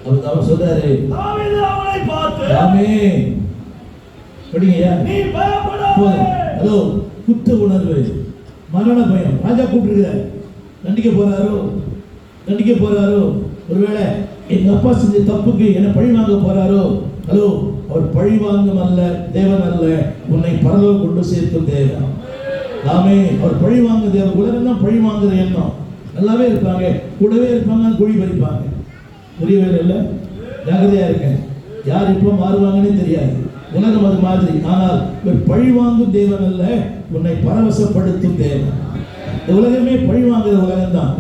அவர் சொல்றாரு, தாவீது அவனை பார்த்து, ஆமென். படிங்கயா, நீ பயப்படாதே. ஹலோ, குற்ற உணர்வு, மரண பயம். ராஜா கூப்பிட்டுருக்காரு, தண்டிக்க போறாரோ, தண்டிக்க போறாரோ. ஒருவேளை எங்க அப்பா செஞ்ச தப்புக்கு என்ன பழி வாங்க போறாரோ. ஹலோ, அவர் பழி வாங்கும் அல்ல, தேவன் அல்ல, உன்னை பரலோகம் கொண்டு சேர்க்கும் தேவன். ஆமென். அவர் பழி வாங்க தேவன். உலகம் தான் பழி வாங்குற எண்ணம். நல்லாவே இருப்பாங்க, கூடவே இருப்பாங்க, குழி பறிப்பாங்க. புரியவே இல்லை. ஜாகிரதையா இருக்கேன். யார் இப்போ மாறுவாங்கன்னே தெரியாது. உலகம் அது மாதிரி. ஆனால் ஒரு பழி வாங்கும் தேவன் அல்ல, உன்னை பரவசப்படுத்தும் தேவன். இந்த உலகமே பழி வாங்குற உலகம் தான்.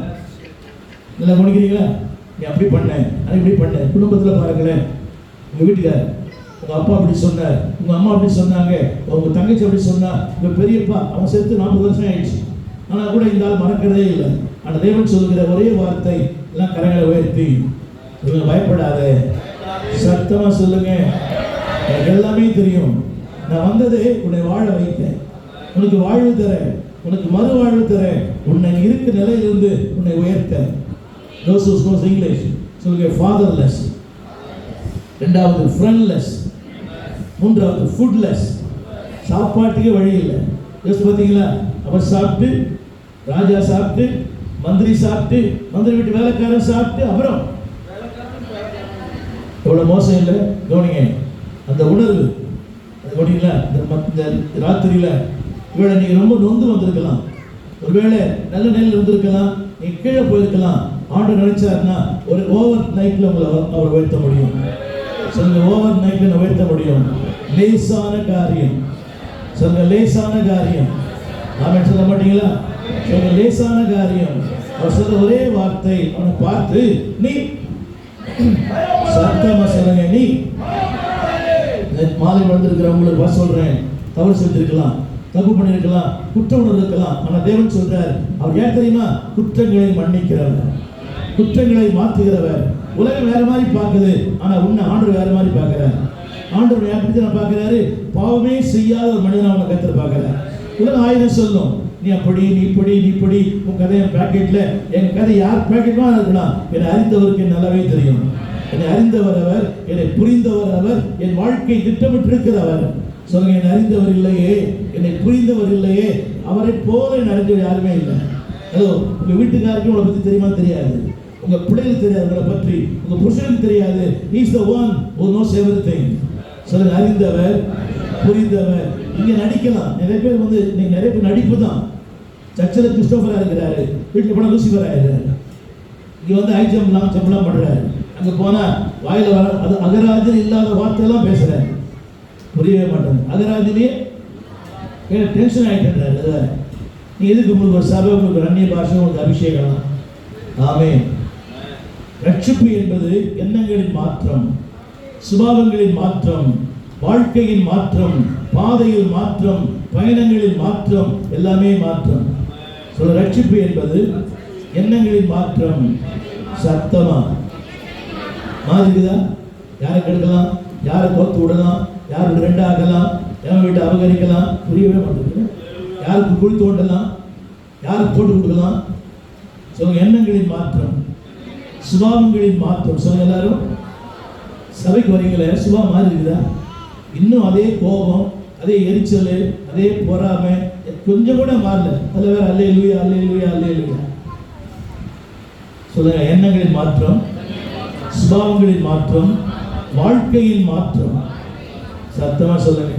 நல்லா கவனிக்கிறீங்களா? நீ அப்படி பண்ண, அது இப்படி பண்ண. குடும்பத்தில் பாருங்களேன், உங்க வீட்டுக்கார், உங்க அப்பா அப்படி சொன்னார், உங்க அம்மா அப்படி சொன்னாங்க, உங்க தங்கச்சி அப்படி சொன்னா, உங்க பெரியப்பா அவன் செத்து 40 வருஷம் ஆயிடுச்சு. ஆனா கூட இந்த ஆள் மறக்கிறதே இல்லை. ஆனா தேவன் சொல்லுகிற ஒரே வார்த்தை, எல்லாம் கரங்களை உயர்த்தி சொல்லுங்க, பயப்படாத. சத்தமா சொல்லுங்க, எனக்கு எல்லாமே தெரியும். நான் வந்ததே உன்னை வாழ வைத்தேன், உனக்கு வாழ்வு தரேன், உனக்கு மறு வாழ்வு தரேன், உன்னை இருக்க நிலையிலிருந்து உன்னை உயர்த்த. Those who knows English சொல்லுங்க, fatherless. ரெண்டாவது friendless. மூன்றாவது foodless. சாப்பாட்டுக்கே வழி இல்லை. யோசிச்சு பார்த்தீங்களா? அவர் சாப்பிட்டு, ராஜா சாப்பிட்டு, மந்திரி சாப்பிட்டு, மந்திரி வீட்டு வேலைக்காரன் சாப்பிட்டு, அப்புறம் எவ்வளவு மோசம் இல்லை? கவனிங்க அந்த உணர்வு. அது கவனிங்களா? இந்த ராத்திரியில இவளை நீங்க ரொம்ப நொந்து வந்திருக்கலாம், ஒருவேளை நல்ல நிலையில் இருந்திருக்கலாம், நீங்க கீழே போயிருக்கலாம். ஆண்டவர் நினைச்சாருன்னா ஒரு ஓவர் நைட்ல உங்களை அவர் உயர்த்த முடியும். சொல்லுங்க, ஓவர் நைட்ல உயர்த்த முடியும். லேசான காரியம். சொல்லுங்க, லேசான காரியம். ஆமென் சொல்ல மாட்டீங்களா? சொல்ற லேசான காரியம். அவர் சொல்ற ஒரே வார்த்தை, அவனை பார்த்து நீ சத்தமா சொல்லுங்க, நீ மாலை வந்திருக்கிறவங்களுக்கு சொல்றேன், தவறு செஞ்சிருக்கலாம், தப்பு பண்ணிருக்கலாம், குற்ற உணர்வு இருக்கலாம். ஆனா தேவன் சொல்றார், அவர் ஏன் தெரியுமா? குற்றங்களை மன்னிக்கிறவர், குற்றங்களை மாற்றுகிறவர். உலகம் வேற மாதிரி பார்க்குது, ஆனா உன்னை ஆண்டவர் வேற மாதிரி பார்க்கிறார். ஆண்டவர் எப்படி நான் பார்க்கிறாரு? பாவமே செய்யாத ஒரு மனிதனை அவனை கத்தர் பார்க்கிறார். உலகம் ஆயுதம் சொல்லும், நீ அப்படி, நீ இப்படி, நீ இப்படி, உன் கதை என் பேக்கெட்ல, என் கதை யார் பேக்கெட்மா இருக்கலாம். என்னை அறிந்தவருக்கு நல்லாவே தெரியும். என்னை அறிந்தவர் அவர், என்னை புரிந்தவர் அவர், என் வாழ்க்கை திட்டமிட்டிருக்கிறவர். சொல்லுங்க, என்னை அறிந்தவர் இல்லையே, என்னை புரிந்தவர் இல்லையே, அவரை போல நடந்தவர் யாருமே இல்லை. ஹலோ, உங்க வீட்டுக்காருக்கு உங்களை பத்தி தெரியுமா? தெரியாது. உங்க பிள்ளைகளுக்கு தெரியாது உங்களை பற்றி, உங்க புருஷனுக்கு தெரியாது. He is the one who knows everything. சொல்லுங்க, அறிந்தவர், புரிந்தவர். இங்க நடிக்கலாம். நிறைய பேர் நீங்க நிறைய பேர் நடிப்பு தான். சர்ச்சில் கிறிஸ்டோபரா இருக்கிறாரு, வீட்டில் போனா லூசிபரா இருக்கிறாரு. இங்க ஹை ஜம்ப், லாங் ஜம்ப்லாம் பண்றாரு. அங்க போனா வாயில வர அது அகராதியில் இல்லாத வார்த்தையெல்லாம் பேசுறாரு, புரியவே மாட்டேன். அகராதிலேயே டென்ஷன் ஆயிட்டாரு. நீ எதுக்கு உங்களுக்கு ஒரு சபை, உங்களுக்கு அந்நிய பாஷை, உங்களுக்கு அபிஷேகம்? ஆமென். ரட்சிப்பு என்பது எண்ணங்களின் மாற்றம், சுபாவங்களின் மாற்றம், வாழ்க்கையின் மாற்றம், பாதையில் மாற்றம், பயணங்களின் மாற்றம், எல்லாமே மாற்றம். சொல்ல, ரட்சிப்பு என்பது எண்ணங்களின் மாற்றம். சத்தமா மாறுக்குதா? யாரை கெடுக்கலாம், யாரை கோத்து விடலாம், யாருக்கு ரெண்டு ஆகலாம், எவன் வீட்டை அபகரிக்கலாம், புரியவே மாட்டேங்குது. யாருக்கு குழி தோண்டலாம், யாருக்கு போட்டு கொடுக்கலாம். சொல்லுங்க, எண்ணங்களின் மாற்றம், சுபாவங்களின் மாற்றம். சொல்லுங்க, எல்லாரும் சபைக்கு வரீங்களே, சுபாவம் மாறி இருக்குதா? இன்னும் அதே கோபம், அதே எரிச்சல், அதே பொறாமை கொஞ்சம் கூட மாறல. அதுல வேற அல்லேலூயா, அல்லேலூயா, அல்லேலூயா. சொல்லுங்க, எண்ணங்களின் மாற்றம், சுபாவங்களின் மாற்றம், வாழ்க்கையின் மாற்றம். சத்தமா சொல்லுங்க.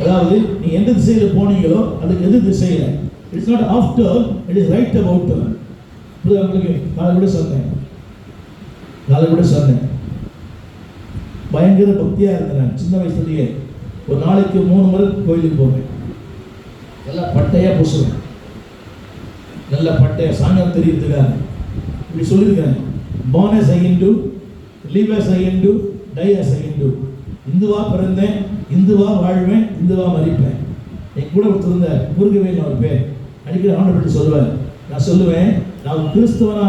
அதாவது நீ எந்த திசையில போனீங்களோ அதுக்கு எது திசையில. It's not after, it is right about. உங்களுக்கு நாளை கூட சொன்னேன், பயங்கர பக்தியா இருந்தேன் சின்ன வயசுலயே. ஒரு நாளைக்கு 3 முறை கோயிலுக்கு போவேன். நல்லா பட்டையா பூசுவேன், நல்ல பட்டையா, சாயங்காலம் தெரியுதுக்காக இப்படி சொல்லியிருக்கேன். born as I Hindu, live as I Hindu, die as I Hindu. இந்துவா பிறந்தேன், இந்துவா வாழ்வேன், இந்துவா மறிப்பேன். என் கூட ஒருத்தருந்த முருகவேல் அவர் பேர், அடிக்கடி ஆண்டவர் பற்றி சொல்லுவேன். நான் சொல்லுவேன், நான் கிறிஸ்துவனா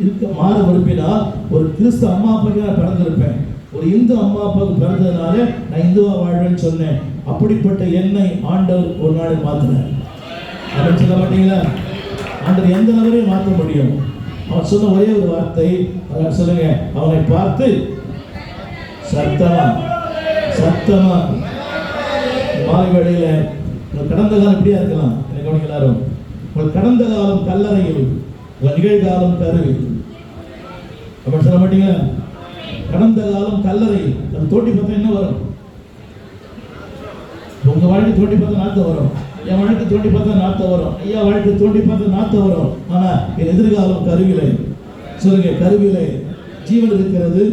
இருக்க மாற விரும்பினால் ஒரு கிறிஸ்துவ அம்மா அப்பாவுக்கு நான் பிறந்திருப்பேன். ஒரு இந்து அம்மா அப்பாவுக்கு பிறந்ததுனால நான் இந்துவா வாழ்வேன்னு சொன்னேன். அப்படிப்பட்ட என்னை ஆண்டவர் ஒரு நாள் மாற்றினார். அப்படின்னு சொல்ல மாட்டீங்களா? ஆண்டவர் எந்த நபரையும் மாற்ற முடியும். அவன் சொன்ன ஒரே ஒரு வார்த்தை, சொல்லுங்க, அவனை பார்த்து சத்தமா சத்தமா. மாலை வேளையில உங்கள் கடந்த காலம் இப்படியா இருக்கலாம். எனக்கு எல்லாரும் உங்கள் கடந்த காலம் கல்லறையில், உங்கள் நிகழ்காலம் கருவில். அப்படி சொல்ல மாட்டீங்களா? கடந்த காலம் கல்லறையில். அது தோண்டி பார்த்தா என்ன வரும்? உங்க வாழ்க்கை தோண்டி பார்த்தா நாத்த வரும், என் வாழ்க்கை தோண்டி பார்த்தா நாத்த வரும், ஐயா வாழ்க்கை தோண்டி பார்த்தா நாத்த வரும். ஆனா என் எதிர்காலம் கருவிலை. சொல்லுங்க, கருவிலை ஜீவன் இருக்கிறது,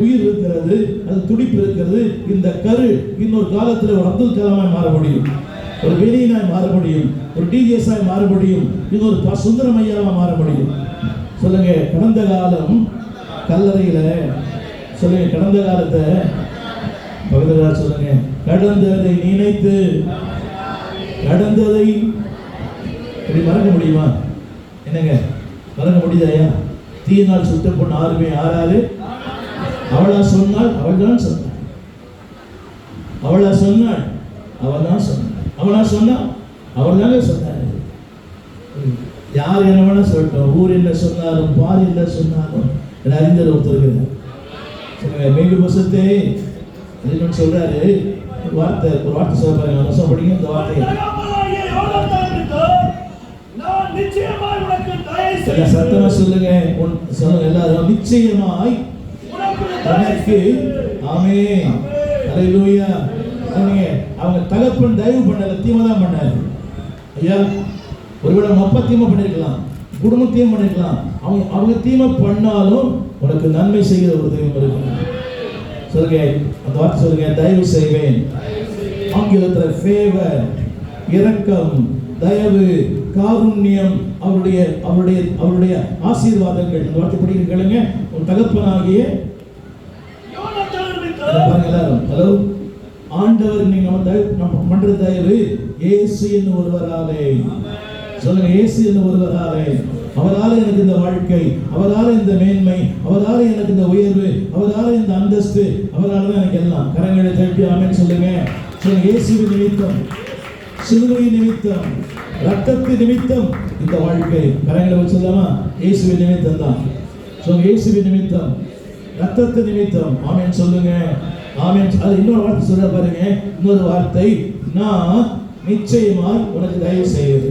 உயிர் இருக்கிறது, அது துடிப்பு இருக்கிறது. இந்த கரு இன்னொரு காலத்தில் ஒரு அப்துல் கலாமாய் மாற முடியும், ஒரு வெளியினாய் மாற முடியும், ஒரு டிஜிஎஸ்ஆய் மாற முடியும், இன்னொரு சுந்தரமையாவாக மாற முடியும். சொல்லுங்க, கடந்த காலம் கல்லறையில. சொல்லுங்க, கடந்த காலத்தை பக்கத்தில் சொல்லுங்க, கடந்ததை நினைத்து கடந்ததை இப்படி மறக்க முடியுமா? என்னங்க மறக்க முடியுதாயா? தீயினால் சுட்ட பொண்ணு ஆறுமே ஆறாது. அவளா சொன்னாள், அவள் தான் சொன்னாள். அவளா சொன்னாள், அவள் தான் சொன்னாள். அவளா சொன்னா, அவள் தானே சொன்னாள். யார் என்ன வேணா சொல்லட்டும், ஊர் என்ன சொன்னாலும், பார் என்ன சொன்னாலும், என்ன அறிஞர் ஒருத்தர் சொல்லுங்க, மேலு பசத்தே அப்படின்னு சொல்றாரு. ஒரு வார்த்தை சொல்ல பாருங்க, வருஷம் படிங்க இந்த வார்த்தையை. சத்தமா சொல்லுங்க, சொல்லுங்க எல்லாரும், நிச்சயமாய் உனக்கு. ஆமென், அல்லேலூயா. அவங்க தகப்பன் தயவு பண்ணல, தீமை தான் பண்ணாரு. ஐயா, ஒருவேளை அப்பா தீமை பண்ணிருக்கலாம், குடும்பத்தையும் பண்ணிருக்கலாம். அவங்க தீமை பண்ணாலும் உனக்கு நன்மை செய்கிற ஒரு தெய்வம் இருக்கு. சொல்லுங்க அந்த வார்த்தை, சொல்லுங்க, தயவு செய்வேன். ஆங்கிலத்தில் ஃபேவர், இரக்கம், தயவு, காருண்யம், அவருடைய அவருடைய அவருடைய ஆசீர்வாதங்கள். இந்த வார்த்தை படிக்க கேளுங்க. உன் தகப்பனாகிய யோனத்தான் பாருங்க எல்லாரும். ஹலோ, ஆண்டவர் நீங்க நம்ம பண்ற தயவு இயேசு என்னும் ஒருவராலே. சொல்லுங்க, இயேசு என்னும் ஒருவராலே. அவரால் எனக்கு இந்த வாழ்க்கை, அவரால் இந்த மேன்மை, அவரால் எனக்கு இந்த உயர்வு, அவரால் இந்த அந்தஸ்து, அவரால் தான் எனக்கு எல்லாம். கரங்களை தட்டி ஆமென் சொல்லுங்க. சொல்லுங்க, இயேசுவின் நிமித்தம், சிலுவை நிமித்தம், ரத்தத்தின் நிமித்தம் இந்த வாழ்க்கை. கரங்களை வச்சு சொல்லாமா? இயேசுவின் நிமித்தம் தான். சொல்லுங்க, இயேசுவின் நிமித்தம், ரத்தத்தின் நிமித்தம். ஆமென் சொல்லுங்க. ஆமென். அது இன்னொரு வார்த்தை சொல்ல பாருங்க. இன்னொரு வார்த்தை, நான் நிச்சயமாய் உனக்கு தயவு செய்வது.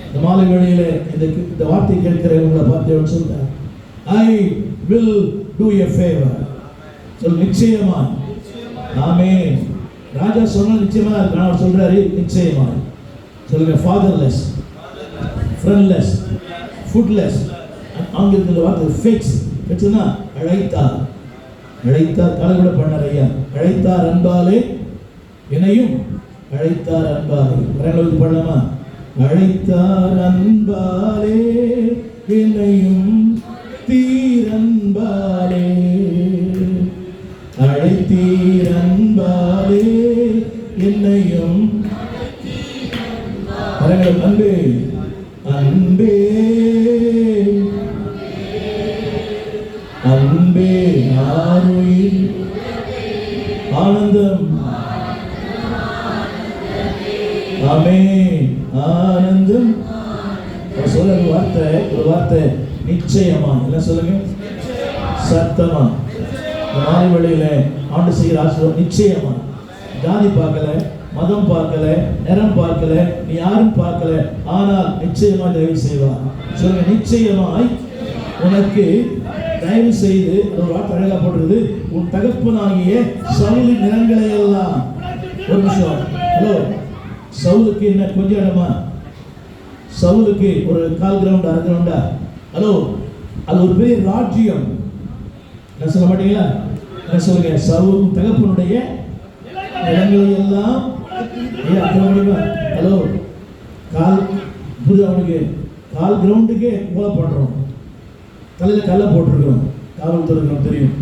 இந்த மாலை வேளையில இந்த வார்த்தை கேட்கிறவங்களை பார்த்து சொல்றேன், I will do a favour. சொல், நிச்சயமாய். ஆமென். ராஜா சொன்ன நிச்சயமா இருக்கு. அவர் சொல்றாரு நிச்சயமாய். சொல்லுங்க, ஃபாதர்லெஸ், ஃப்ரெண்ட்லெஸ், ஃபுட்லெஸ். ஆங்கிலத்தில் வார்த்தை ஃபிக்ஸ். ஃபிக்ஸ்னா அழைத்தார். அழைத்தார் காலக்கூட பண்ணார் ஐயா. அழைத்தார் அன்பாலே என்னையும் அழைத்தார் அன்பாலே. கரங்களை பண்ணலாமா? அழைத்தார் அன்பாலே என்னையும் தீரன்பாலே, அழைத்தீர் அன்பாலே என்னையும். கரங்களை, அன்பே அன்பே அன்பே ஆருயிர் ஆனந்தம். ஆமென். ஆனந்தம். சொல்ல ஒரு வார்த்தை நிச்சயமா. என்ன சொல்லுங்க? சத்தமா. மாலை வேளையில ஆண்டு செய்கிற ஆசீர்வாதம் நிச்சயமா. ஜாதி பார்க்கல, மதம் பார்க்கல, நிறம் பார்க்கல, நீ யாரும் பார்க்கல, ஆனால் நிச்சயமா தயவு செய்வார். சொல்லுங்க, நிச்சயமாய் உனக்கு தயவு செய்து. ஒரு வார்த்தை அழகா போடுறது, உன் தகப்பனாகிய சவுலின் நிறங்களை எல்லாம். ஒரு நிமிஷம். ஹலோ, சவுலுக்கு என்ன கொஞ்சம் இடமா? சவுலுக்கு ஒரு 1/4 கிரவுண்ட், 1/2 கிரவுண்டா? ஹலோ, அது ஒரு பெரிய ராஜ்யம். என்ன சொல்ல மாட்டீங்களா? என்ன சொல்லுங்க? சவுல் தகப்பனுடைய நிலங்களை எல்லாம். ஹலோ, அவனுக்கு 1/4 கிரவுண்டுக்கே கொலை பண்றோம், தலையில கல்ல போட்டிருக்கிறோம். காவல்துறை தெரியும்.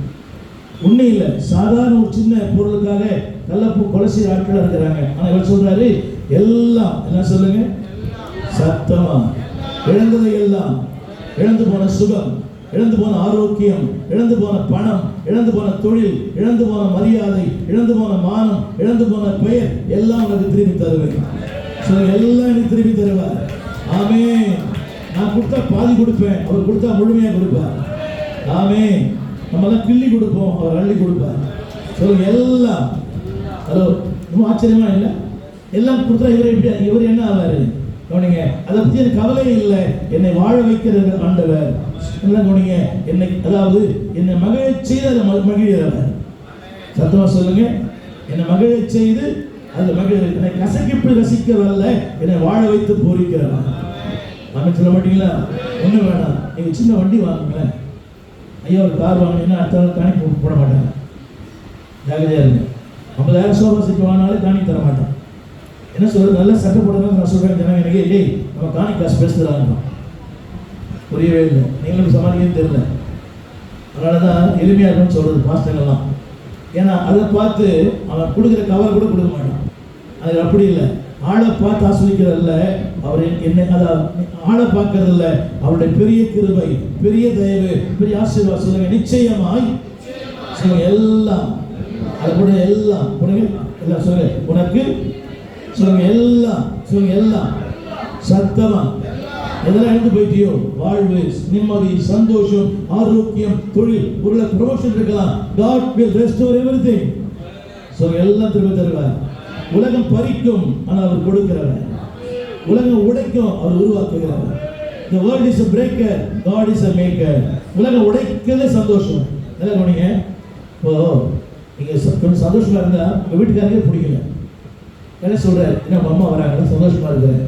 ஒன்றும் இல்லை, சாதாரண ஒரு சின்ன பொருளுக்காக கல்லப்பூ கொலை செய்ய ஆட்கள் இருக்கிறாங்க. ஆனால் இவர் சொல்றாரு எல்லாம். என்ன சொல்லுங்க? சத்தமா. இழந்ததை எல்லாம், இழந்து போன சுகம், இழந்து போன ஆரோக்கியம், இழந்து போன பணம், இழந்து போன தொழில், இழந்து போன மரியாதை, இழந்து போன மானம், இழந்து போன பெயர் எல்லாம் உனக்கு திரும்பி தருவேன். எல்லாம் எனக்கு திரும்பி தருவார். ஆமென். நான் கொடுத்தா பாதி கொடுப்பேன், அவர் கொடுத்தா முழுமையாக கொடுப்பார். ஆமென். நம்மளாம் கிள்ளி கொடுப்போம், அவர் அள்ளி கொடுப்பார். சொல்லுங்க, எல்லாம். ஹலோ, ரொம்ப ஆச்சரியமா இல்லை? எல்லாம் கொடுத்தா இவர் என்ன ஆவாரு? கவனிங்க, அதை பற்றி எனக்கு கவலையே இல்லை. என்னை வாழ வைக்கிற ஆண்டவர். எல்லாம் கவனிங்க, என்னை, அதாவது என்னை மகிழச் செய்து அதை மகிழ்கிறவர். சத்தமா சொல்லுங்க, என்னை மகிழச் செய்து அது மகிழ, என்னை கசக்கிட்டு ரசிக்கிறவல்ல, என்னை வாழ வைத்து பூரிக்கிறவர். நம்ம சொல்ல மாட்டீங்களா? ஒன்றும் வேணாம், நீங்கள் சின்ன வண்டி வாங்குங்களேன். ஐயா ஒரு கார் வாங்கினீங்கன்னா அடுத்த நாள் காணி போட மாட்டாங்க. ஜாகிரதையாக இருங்க. 50,000 சோஃபா செட் வாங்கினாலே காணி தர மாட்டான். என்ன சொல்றது? நல்லா சட்டை போடுறது. நான் சொல்கிறேன் ஜனங்க, எனக்கு டேய் நம்ம காணி காசு பேசுகிறாங்க. புரியவே இல்லை. நீங்களும் சமாளிக்கவே தெரியல. அதனால தான் எளிமையாக இருக்குன்னு சொல்கிறது பாஸ்டங்கள்லாம். ஏன்னா அதை பார்த்து அவன் கொடுக்குற கவர் கூட கொடுக்க மாட்டான். அது அப்படி இல்லை. ஆளை பார்த்து ஆஸ்வதிக்கிறதில்ல அவர் என்ன, அதாவது ஆளை பார்க்கறதில்ல, அவருடைய பெரிய கிருபை, பெரிய தயவு, பெரிய ஆசீர்வாதம். சொல்லுங்க, நிச்சயமாய். சொல்லுங்க, எல்லாம். அது கூட எல்லாம். எல்லாம் சொல்லுங்க, உனக்கு. சொல்லுங்க, எல்லாம். சொல்லுங்க, எல்லாம். சத்தமா. எதெல்லாம் எழுந்து போயிட்டியோ, வாழ்வு, நிம்மதி, சந்தோஷம், ஆரோக்கியம், தொழில், ஒரு ப்ரொமோஷன் இருக்கலாம். God will restore everything. சொல்லுங்க, எல்லாம் திரும்ப தருவார். உலகம் பறிக்கும், ஆனால் அவர் கொடுக்கிறவர். உலகம் உடைக்கும், அவர் உருவாக்குகிறவர். The world is a breaker, God is a maker. உலகம் உடைக்கிறதே சந்தோஷம். என்ன கவனிங்க, இப்போ நீங்க கொஞ்சம் சந்தோஷமா இருந்தா உங்க வீட்டுக்காரங்க பிடிக்கல. என்ன சொல்றாரு? என்ன அம்மா வராங்களா, சந்தோஷமா இருக்கிறேன்.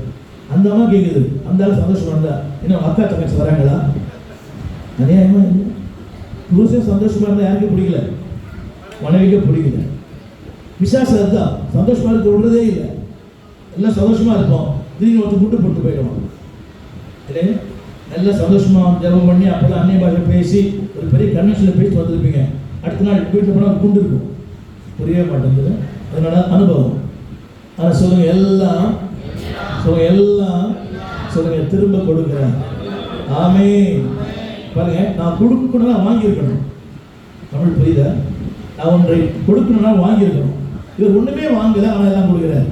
அந்த அம்மா கேட்குது, அந்த ஆள் சந்தோஷமா இருந்தா என்ன அக்கா தங்கச்சி வராங்களா? அநியாயமா இல்லை. புருஷன் சந்தோஷமா இருந்தா யாருக்கும் பிடிக்கல, மனைவிக்கே பிடிக்கல. விசாசம் இருந்தா சந்தோஷமா இருக்க விடுறதே இல்லை. எல்லாம் சந்தோஷமா இருப்போம். திடீர்னு ஒருத்தர் முட்டு போட்டு போயிடுவான். இல்லையா? நல்ல சந்தோஷமா ஜெபம் பண்ணி அப்போதான் அந்நிய பாஷை பேசி ஒரு பெரிய கன்வென்ஷனில் பேசிட்டு வந்திருப்பீங்க. அடுத்த நாள் வீட்டில் போனால் குண்டு இருக்கும், புரியவே மாட்டேங்குது. அதனால அனுபவம். ஆனால் சொல்லுங்க எல்லாம், சொல்லுங்க எல்லாம், சொல்லுங்க திரும்ப கொடுக்குறேன். ஆமே. பாருங்க, நான் கொடுக்கணும்னா வாங்கியிருக்கணும். தமிழ் புரியுதா? நான் ஒன்றை கொடுக்கணும்னா வாங்கியிருக்கணும். இவர் ஒண்ணுமே வாங்கல, ஆனால் எல்லாம் கொடுக்குறார்.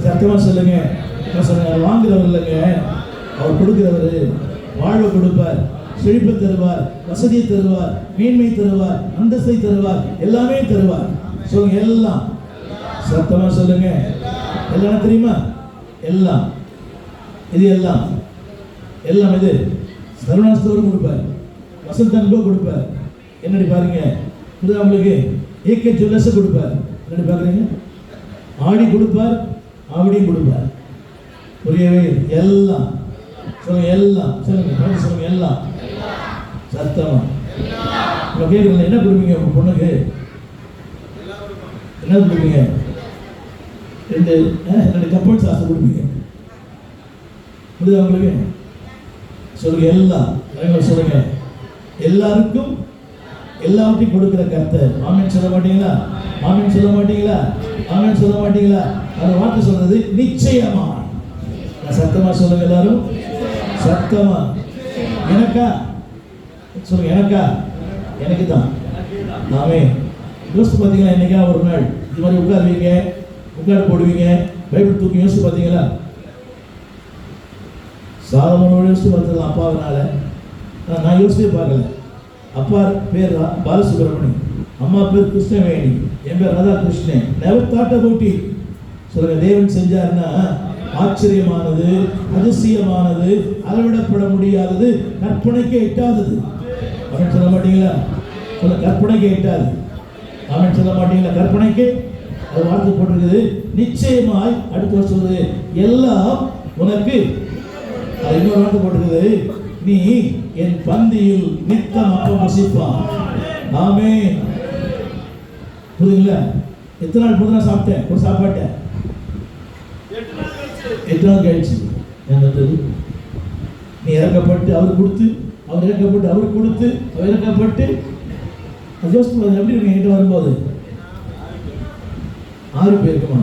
சத்தியமா சொல்லுங்க, சொல்லுங்க வாங்குறவர் இல்லைங்க, அவர் கொடுக்கிறவர். வாழ்வை கொடுப்பார், செழிப்பை தருவார், வசதியை தருவார், மேன்மை தருவார், அந்தஸ்தை தருவார், எல்லாமே தருவார். சொல்லுங்க எல்லாம். சத்தமா சொல்லுங்க எல்லாம். தெரியுமா? எல்லாம். இது எல்லாம் எல்லாம் இது சர்வநாசத்தோடு கொடுப்பார், வசந்த அன்போ கொடுப்பார். என்னடி பாருங்க, புரியுதா உங்களுக்கு? ஏகே ஜுவல்லர்ஸ் கொடுப்பார். என்னடி பாக்குறீங்க? ஆடி கொடுப்பார், ஆவடியும் கொடுப்பார். புரியவே? எல்லாம். சொல்லுங்க எல்லாம். சொல்லுங்க சொல்லுங்க எல்லாம். சத்தமா கேட்குறீங்க. என்ன கொடுப்பீங்க உங்க பொண்ணுக்கு? என்ன கொடுப்பீங்க? ரெண்டு கப்பல் சாசம் கொடுப்பீங்க. புரியுதா உங்களுக்கு? சொல்லுங்க எல்லாம். சொல்லுங்க எல்லாருக்கும் எல்லாவற்றையும் கொடுக்கிற கர்த்தர். ஆமென் சொல்ல மாட்டீங்களா? ஆமென் சொல்ல மாட்டீங்களா? ஆமென் சொல்ல மாட்டீங்களா? அந்த வார்த்தை சொல்றது நிச்சயமா. சத்தமா சொல்லுங்க எல்லாரும். சத்தமா. எனக்கா? சொல்லுங்க எனக்கா? எனக்கு தான். ஆமே. யோசிச்சு பார்த்தீங்களா? என்னைக்கா ஒரு நாள் இது மாதிரி உட்காருவீங்க, உட்கார போடுவீங்க, பைபிள் தூக்கி யோசிச்சு பார்த்தீங்களா? சாலமோனோட யோசிச்சு பார்த்தது அப்பாவனால. நான் யோசிச்சே பார்க்கல. அப்பா பேர் பாலசுப்ரமணி, அம்மா பேர் கிருஷ்ணவேணி, என் பேர் Radha Krishnan. Never thought about it. சொல்லுங்க தேவன் செஞ்சாருன்னா ஆச்சரியமானது, அதிசயமானது, அளவிடப்பட முடியாதது, கற்பனைக்கு எட்டாதது. அவன் சொல்ல மாட்டீங்களா? சொல்ல கற்பனைக்கு எட்டாது. அவன் சொல்ல மாட்டீங்களா? கற்பனைக்கு அது வார்த்தை போட்டிருக்குது. நிச்சயமாய் அடுத்த வருஷம் சொல்றது எல்லாம் உனக்கு. அது இன்னொரு வார்த்தை போட்டிருக்குது, நீ என் பந்தியில் நித்தம் அப்பம் வசிப்பான். ஆமே. புரியுதுங்களா? எத்தனை நாள் புதுனா சாப்பிட்டேன் ஒரு சாப்பாட்டை? 8 நாள் கழிச்சு. என்னது? நீ இறக்கப்பட்டு அவர் கொடுத்து, அவர் இறக்கப்பட்டு அவர் கொடுத்து, அவர் இறக்கப்பட்டு. அது யோசிச்சு எப்படி இருக்கு? என்கிட்ட வரும்போது 6 போயிருக்குமா?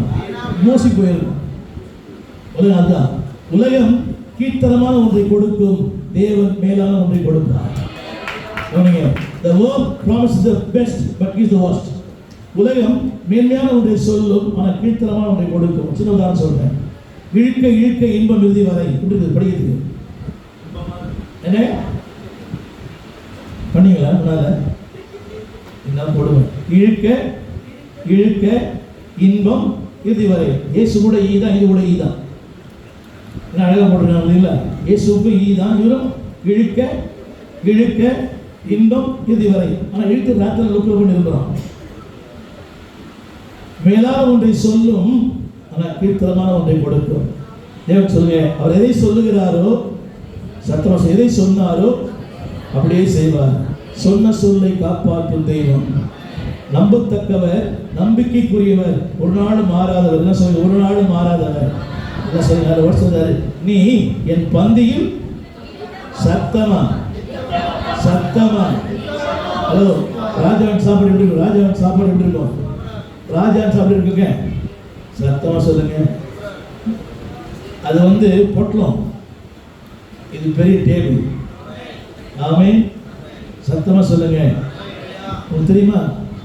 மோசி போயிருக்கும். உலகம் அதுதான். உலகம் கீழ்த்தரமான ஒன்றை கொடுக்கும், தேவன் மேலான ஒன்றை கொடுப்பார். The world promises the best but gives the worst. உலகம் மேன்மையான ஒன்றை சொல்லும், ஆனால் கீழ்த்தரமான ஒன்றை கொடுக்கும். சின்ன உதாரணம் சொல்றேன். இழுக்க இழுக்க இன்பம் இறுதி வரை படிக்கிறது. என்ன பண்ணீங்களா? முன்னால என்ன போடுவேன்? இழுக்க இழுக்க இன்பம் இறுதி வரை. இயேசு கூட ஈதான், இது கூட ஈதான். என்ன அழகா போட்டிருக்காங்க இல்லைங்களா? இயேசுக்கு ஈதான், இவரும் இழுக்க இழுக்க இன்பம் இறுதி வரை. ஆனால் இழுத்து ராத்திரி லுக்கில் பண்ணி இருக்கிறோம். மேலான ஒன்றை சொல்லும், ஆனால் கீழ்த்தரமான ஒன்றை கொடுக்கும். தேவன் சொல்லுங்க, அவர் எதை சொல்லுகிறாரோ, சத்தம் எதை சொன்னாரோ அப்படியே செய்வார். சொன்ன சொல்லை காப்பாற்றும் தெய்வம். நம்பத்தக்கவர், நம்பிக்கைக்குரியவர், ஒரு நாளும் மாறாதவர். என்ன சொல்லி? ஒரு நாளும் மாறாதவர். என்ன சொல்றாரு? நீ என் பந்தியில் சத்தமா சத்தமா. ஹலோ, ராஜாவின் சாப்பாடு எப்படி இருக்கும்? ராஜாவின் சாப்பாடு எப்படி இருக்கும்? ராஜாவின் சாப்பாடு இருக்குங்க. சத்தமா சொல்லுங்க. அது பொட்டலம், இது பெரிய டேபிள். ஆமே. சத்தமா சொல்லுங்க. உங்களுக்கு தெரியுமா?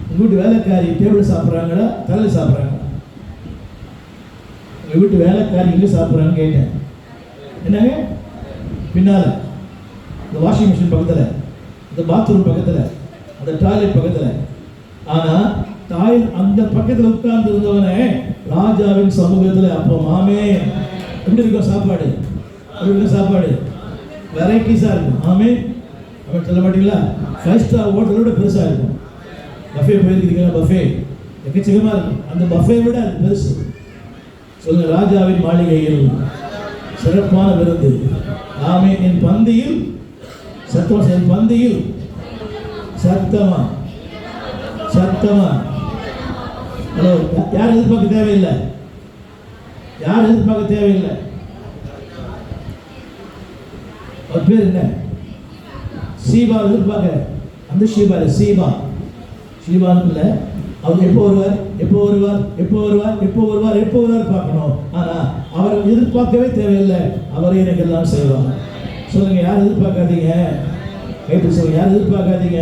உங்க வீட்டு வேலைக்காரி டேபிள் சாப்பிட்றாங்களா, தலையில் சாப்பிட்றாங்க? உங்க வீட்டு வேலைக்காரி எங்க சாப்பிட்றாங்க கேட்டேன். என்னங்க? பின்னால, இந்த வாஷிங் மிஷின் பக்கத்தில், இந்த பாத்ரூம் பக்கத்தில், அந்த டாய்லெட் பக்கத்தில். ஆனா அந்த பக்கத்தில் உட்கார்ந்து இருந்தவனே ராஜாவின் சமூகத்தில். அப்போ மாமே எப்படி இருக்கும் சாப்பாடு? அப்படி சாப்பாடு வெரைட்டிஸாக இருக்கும். ஆமே. அப்படி சொல்ல மாட்டீங்களா? 5 ஸ்டார் ஹோட்டலோட பெருசாக இருக்கும். பஃபே போயிருக்கீங்களா? பஃபே எக்கச்சக்கமாக இருக்கும். அந்த பஃபே விட அது பெருசு. சொல்லுங்க, ராஜாவின் மாளிகையில் சிறப்பான விருந்து. ஆமே. என் பந்தியில் சத்தமா, என் பந்தியில் சத்தமா சத்தமா. ஹலோ, யாரும் எதிர்பார்க்க தேவையில்லை. யாரும் எதிர்பார்க்க தேவையில்லை. அவர் பேர் என்ன? சீபா எதிர்பார்க்க. அந்த சீபா இல்லை, சீபான்னு இல்லை. அவர் எப்போ வருவார் பார்க்கணும். ஆனா அவர் எதிர்பார்க்கவே தேவையில்லை. அவரே எனக்கு எல்லாம் செய்வார். சொல்லுங்க, யார் எதிர்பார்க்காதீங்க. கைட்டு சொல்லுங்க, யார் எதிர்பார்க்காதீங்க.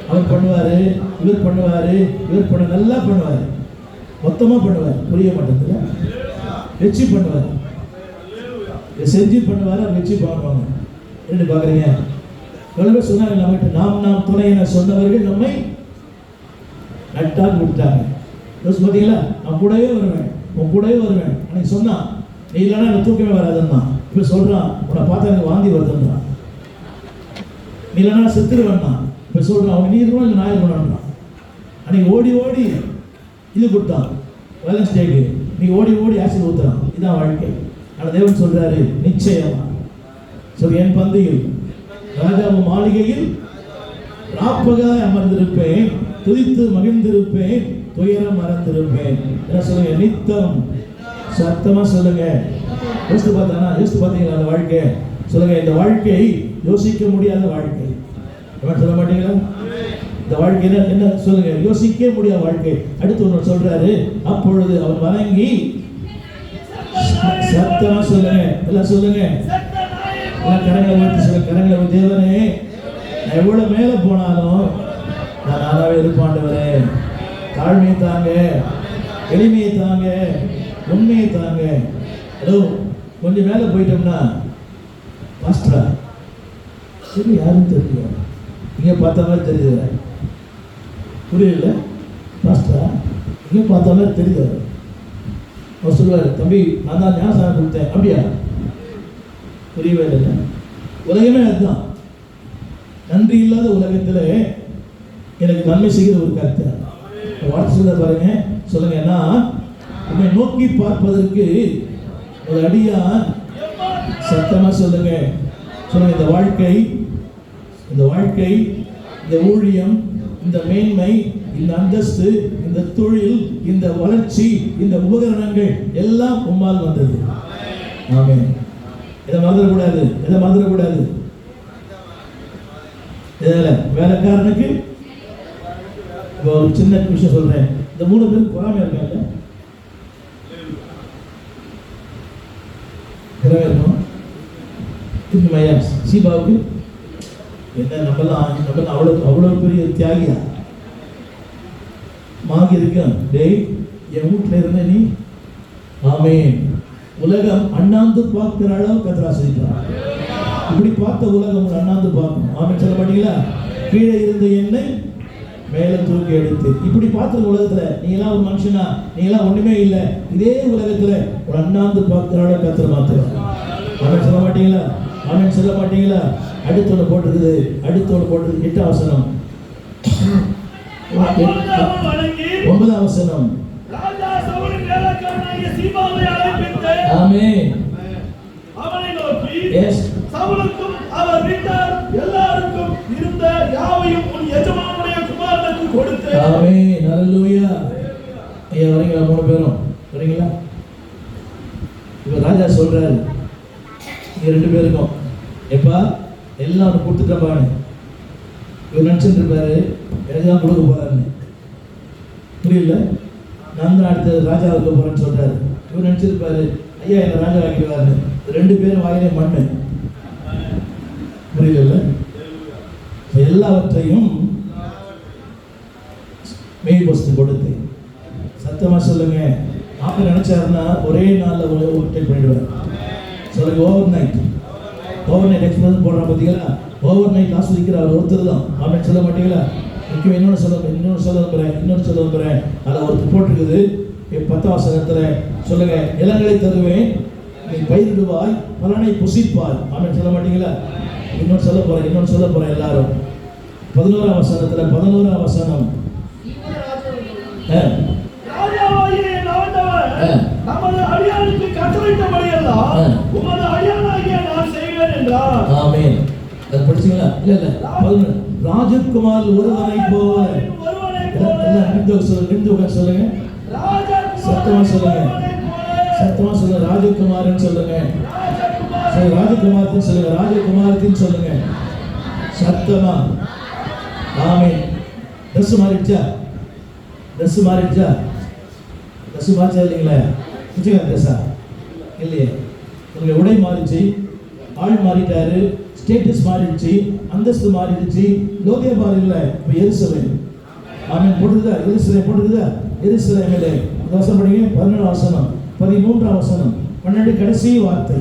அவர் பண்ணுவாரு, இவர் பண்ணுவாரு, நல்லா பண்ணுவாரு, மொத்தமா பண்ணுவார். புரிய மாட்டேங்குது. வச்சு பண்ணுவார், செஞ்சு பண்ணுவாரு, வச்சு பண்ணுவாங்க. என்ன பாக்குறீங்க? எவ்வளவு பேர் சொன்னாங்க நம்மகிட்ட, நாம் துணை என சொன்னவர்கள் நம்மை நட்டால் விட்டாங்க. பார்த்தீங்களா? நான் கூடவே வருவேன், உன் கூடவே வருவேன். அன்னைக்கு சொன்னான், நீ இல்லைன்னா எனக்கு தூக்கமே வராதுன்னா. இப்போ சொல்றான், உன்னை பார்த்தா எனக்கு வாந்தி வருதுன்றான். நீ இல்லைன்னா செத்துருவேன்னா. இப்போ சொல்றான், அவன் நீ இருக்கணும் இல்லை நான் இருக்கணும்ன்றான். அன்னைக்கு ஓடி இது கொடுத்தான் வேலன்ஸ் டேக்கு. நீ ஓடி ஆசிட் ஊத்துறான். இதான் வாழ்க்கை. ஆனால் தேவன் சொல்றாரு, நிச்சயமா சொல், என் பந்தியில் ராஜாவும் மாளிகையில் ராப்பகாய் அமர்ந்திருப்பேன், துதித்து மகிழ்ந்திருப்பேன், துயரம் மறந்திருப்பேன். என்ன சொல்லுங்க? நித்தம். சத்தமா சொல்லுங்க. யோசித்து பார்த்தீங்களா அந்த வாழ்க்கை? சொல்லுங்க, இந்த வாழ்க்கை யோசிக்க முடியாத வாழ்க்கை. சொல்ல மாட்டீங்களா? இந்த வாழ்க்கை என்ன சொல்லுங்க? யோசிக்க முடியாத வாழ்க்கை. அடுத்து ஒன்று சொல்றாரு, அப்பொழுது அவன் வணங்கி, சத்தமா சொல்லுங்க, எல்லாம் சொல்லுங்க, கரங்களை தேவனே, நான் எவ்வளவு மேல போனாலும் நான் நானாவே இருப்பாண்டவரே. தாழ்மையை தாங்க, எளிமையை தாங்க, உண்மையை தாங்க. ஹலோ, கொஞ்சம் மேல போயிட்டோம்னா பாஸ்டரா சரி, யாரும் தெரியும், இங்க பார்த்த மாதிரி தெரியுது. புரியல? பாஸ்டரா இங்க பார்த்த மாதிரி தெரியுது. அவர் சொல்லுவார், தம்பி நான் தான் ஞானசாரம் கொடுத்தேன். அப்படியா? புரியவே இல்லை. உலகமே அதுதான். நன்றி இல்லாத உலகத்துல எனக்கு நன்மை செய்கிற ஒரு கருத்தை வார்த்தை சொல்ல பாருங்க. சொல்லுங்க, நான் உன்னை நோக்கி பார்ப்பதற்கு ஒரு அடியான். சத்தமா சொல்லுங்க. சொல்லுங்க, இந்த வாழ்க்கை, இந்த ஊழியம், இந்த மேன்மை, இந்த அந்தஸ்து, இந்த தொழில், இந்த வளர்ச்சி, இந்த உபகரணங்கள் எல்லாம் உம்மால் வந்தது. ஆமென். இதை மறந்துடக்கூடாது. வேலைக்காரனுக்கு ஒரு சின்ன விஷயம் சொல்றேன். இந்த 3 பேருக்கு பொறாமை இருக்காங்க. சீபாவுக்கு என்ன, நம்மளாம் அவ்வளவு பெரிய தியாகியா மாகி இருக்கேன். டேய், என் வீட்டுல இருந்த நீ, ஆமென், உலகம் அண்ணாந்து பார்க்கிற அளவு கர்த்தர் ஆசீர்வதிப்பார். இப்படி பார்த்த உலகம் அண்ணாந்து பார்க்கும். ஆமென் சொல்ல மாட்டீங்களா? கீழே இருந்த என்னை மேல தூக்கி எடுத்து, இப்படி பார்த்த உலகத்துல நீ எல்லாம் ஒரு மனுஷனா, நீ எல்லாம் ஒண்ணுமே இல்லை. இதே உலகத்துல ஒரு அண்ணாந்து பார்க்கிற அளவு கர்த்தர் மாத்துறார். ஆமென் சொல்ல மாட்டீங்களா? ஆமென் சொல்ல மாட்டீங்களா? அடுத்தோட போட்டிருக்குது 8ஆம் வசனம், 9ஆம் வசனம். ராஜா சவுலின் வேலைக்காரனாகிய சீபாவை அழைப்பித்து, ஆமென், அவனை நோக்கி, எஸ், சவுலுக்கும் அவர் வீட்டார் எல்லாருக்கும் இருந்த யாவையும் உன் எஜமானுடைய குமாரனுக்கு கொடுத்து. ஆமென், ஹல்லேலூயா. ஐயா வரீங்களா? 3 பேரும் வரீங்களா? இப்ப ராஜா சொல்றாரு, இங்க 2 பேருக்கும் எப்பா எல்லாம் கொடுத்துட்டப்பான்னு. இவர் நினைச்சிட்டு இருப்பாரு, எனக்கு தான் கொடுக்க போறாருன்னு. புரியல? நான் தான் அடுத்த ராஜாவுக்கு போறேன்னு சொல்றாரு. இவர் நினைச்சிருப்பாரு, ஐயா என்ன ராஜா ஆக்கிடுவாரு. 2 பேரும் வாயிலே மண்ணு. புரியல? எல்லாவற்றையும் மேய்பஸ்து கொடுத்து. சத்தமா சொல்லுங்க. ஆப்ப நினைச்சாருன்னா ஒரே நாள்ல ஓவர்டேக் பண்ணிடுவார். சொல்லுங்க, ஓவர் நைட் எக்ஸ்பிரஸ் போடுறான் பார்த்தீங்களா? ஓவர் நைட் ஆஸ்வதிக்கிற அவர் ஒருத்தர் தான். அப்படின்னு சொல்ல மாட்டீங்களா? முக்கியம். இன்னொன்று சொல்ல விரும்புகிறேன். அதில் ஒரு போட்டிருக்குது 10ஆம் வசனத்துல. சொல்லுங்க, நிலங்களை தருவேன், நீ பயிரிடுவாய், பலனை புசிப்பாய். அப்படின்னு சொல்ல மாட்டீங்களா? இன்னொன்று சொல்ல போறேன் எல்லாரும். 11ஆம் வசனத்துல, 11ஆம் வசனம். நமது அடியானுக்கு கட்டளையிட்டபடியெல்லாம் உமது அடியானாகிய நான் செய்வேன் என்றார். ஆமென். அது படிச்சீங்களா? இல்ல. ராஜகுமார் ஒருவனை போல. எல்லாம் சொல்லுங்க. சத்தமா சொல்லுங்க. சத்தமா சொல்லுங்க, ராஜகுமாரன் சொல்லுங்க. சரி, ராஜகுமாரத்தின் சொல்லுங்க, ராஜகுமாரத்தின் சொல்லுங்க சத்தமா. ஆமென். ட்ரெஸ் மாறிடுச்சா? ட்ரெஸ் மாறிடுச்சா? ட்ரெஸ் மாறிச்சா இல்லைங்களா? பிடிச்சிக்கா ட்ரெஸ்ஸா? இல்லையே. உங்களுடைய உடை மாறிச்சு, ஆள் மாறிட்டாரு, ஸ்டேட்டஸ் மாறிடுச்சு, அந்தஸ்து மாறிடுச்சு. லோகே மாறிடல, இப்போ எருசலேம். ஆமென். போட்டுக்குதா? எருசலேம் போட்டுக்குதா? எருசலேமிலே வசனம் படிங்க. 11 வசனம், 13 வசனம், 12 கடைசி வார்த்தை,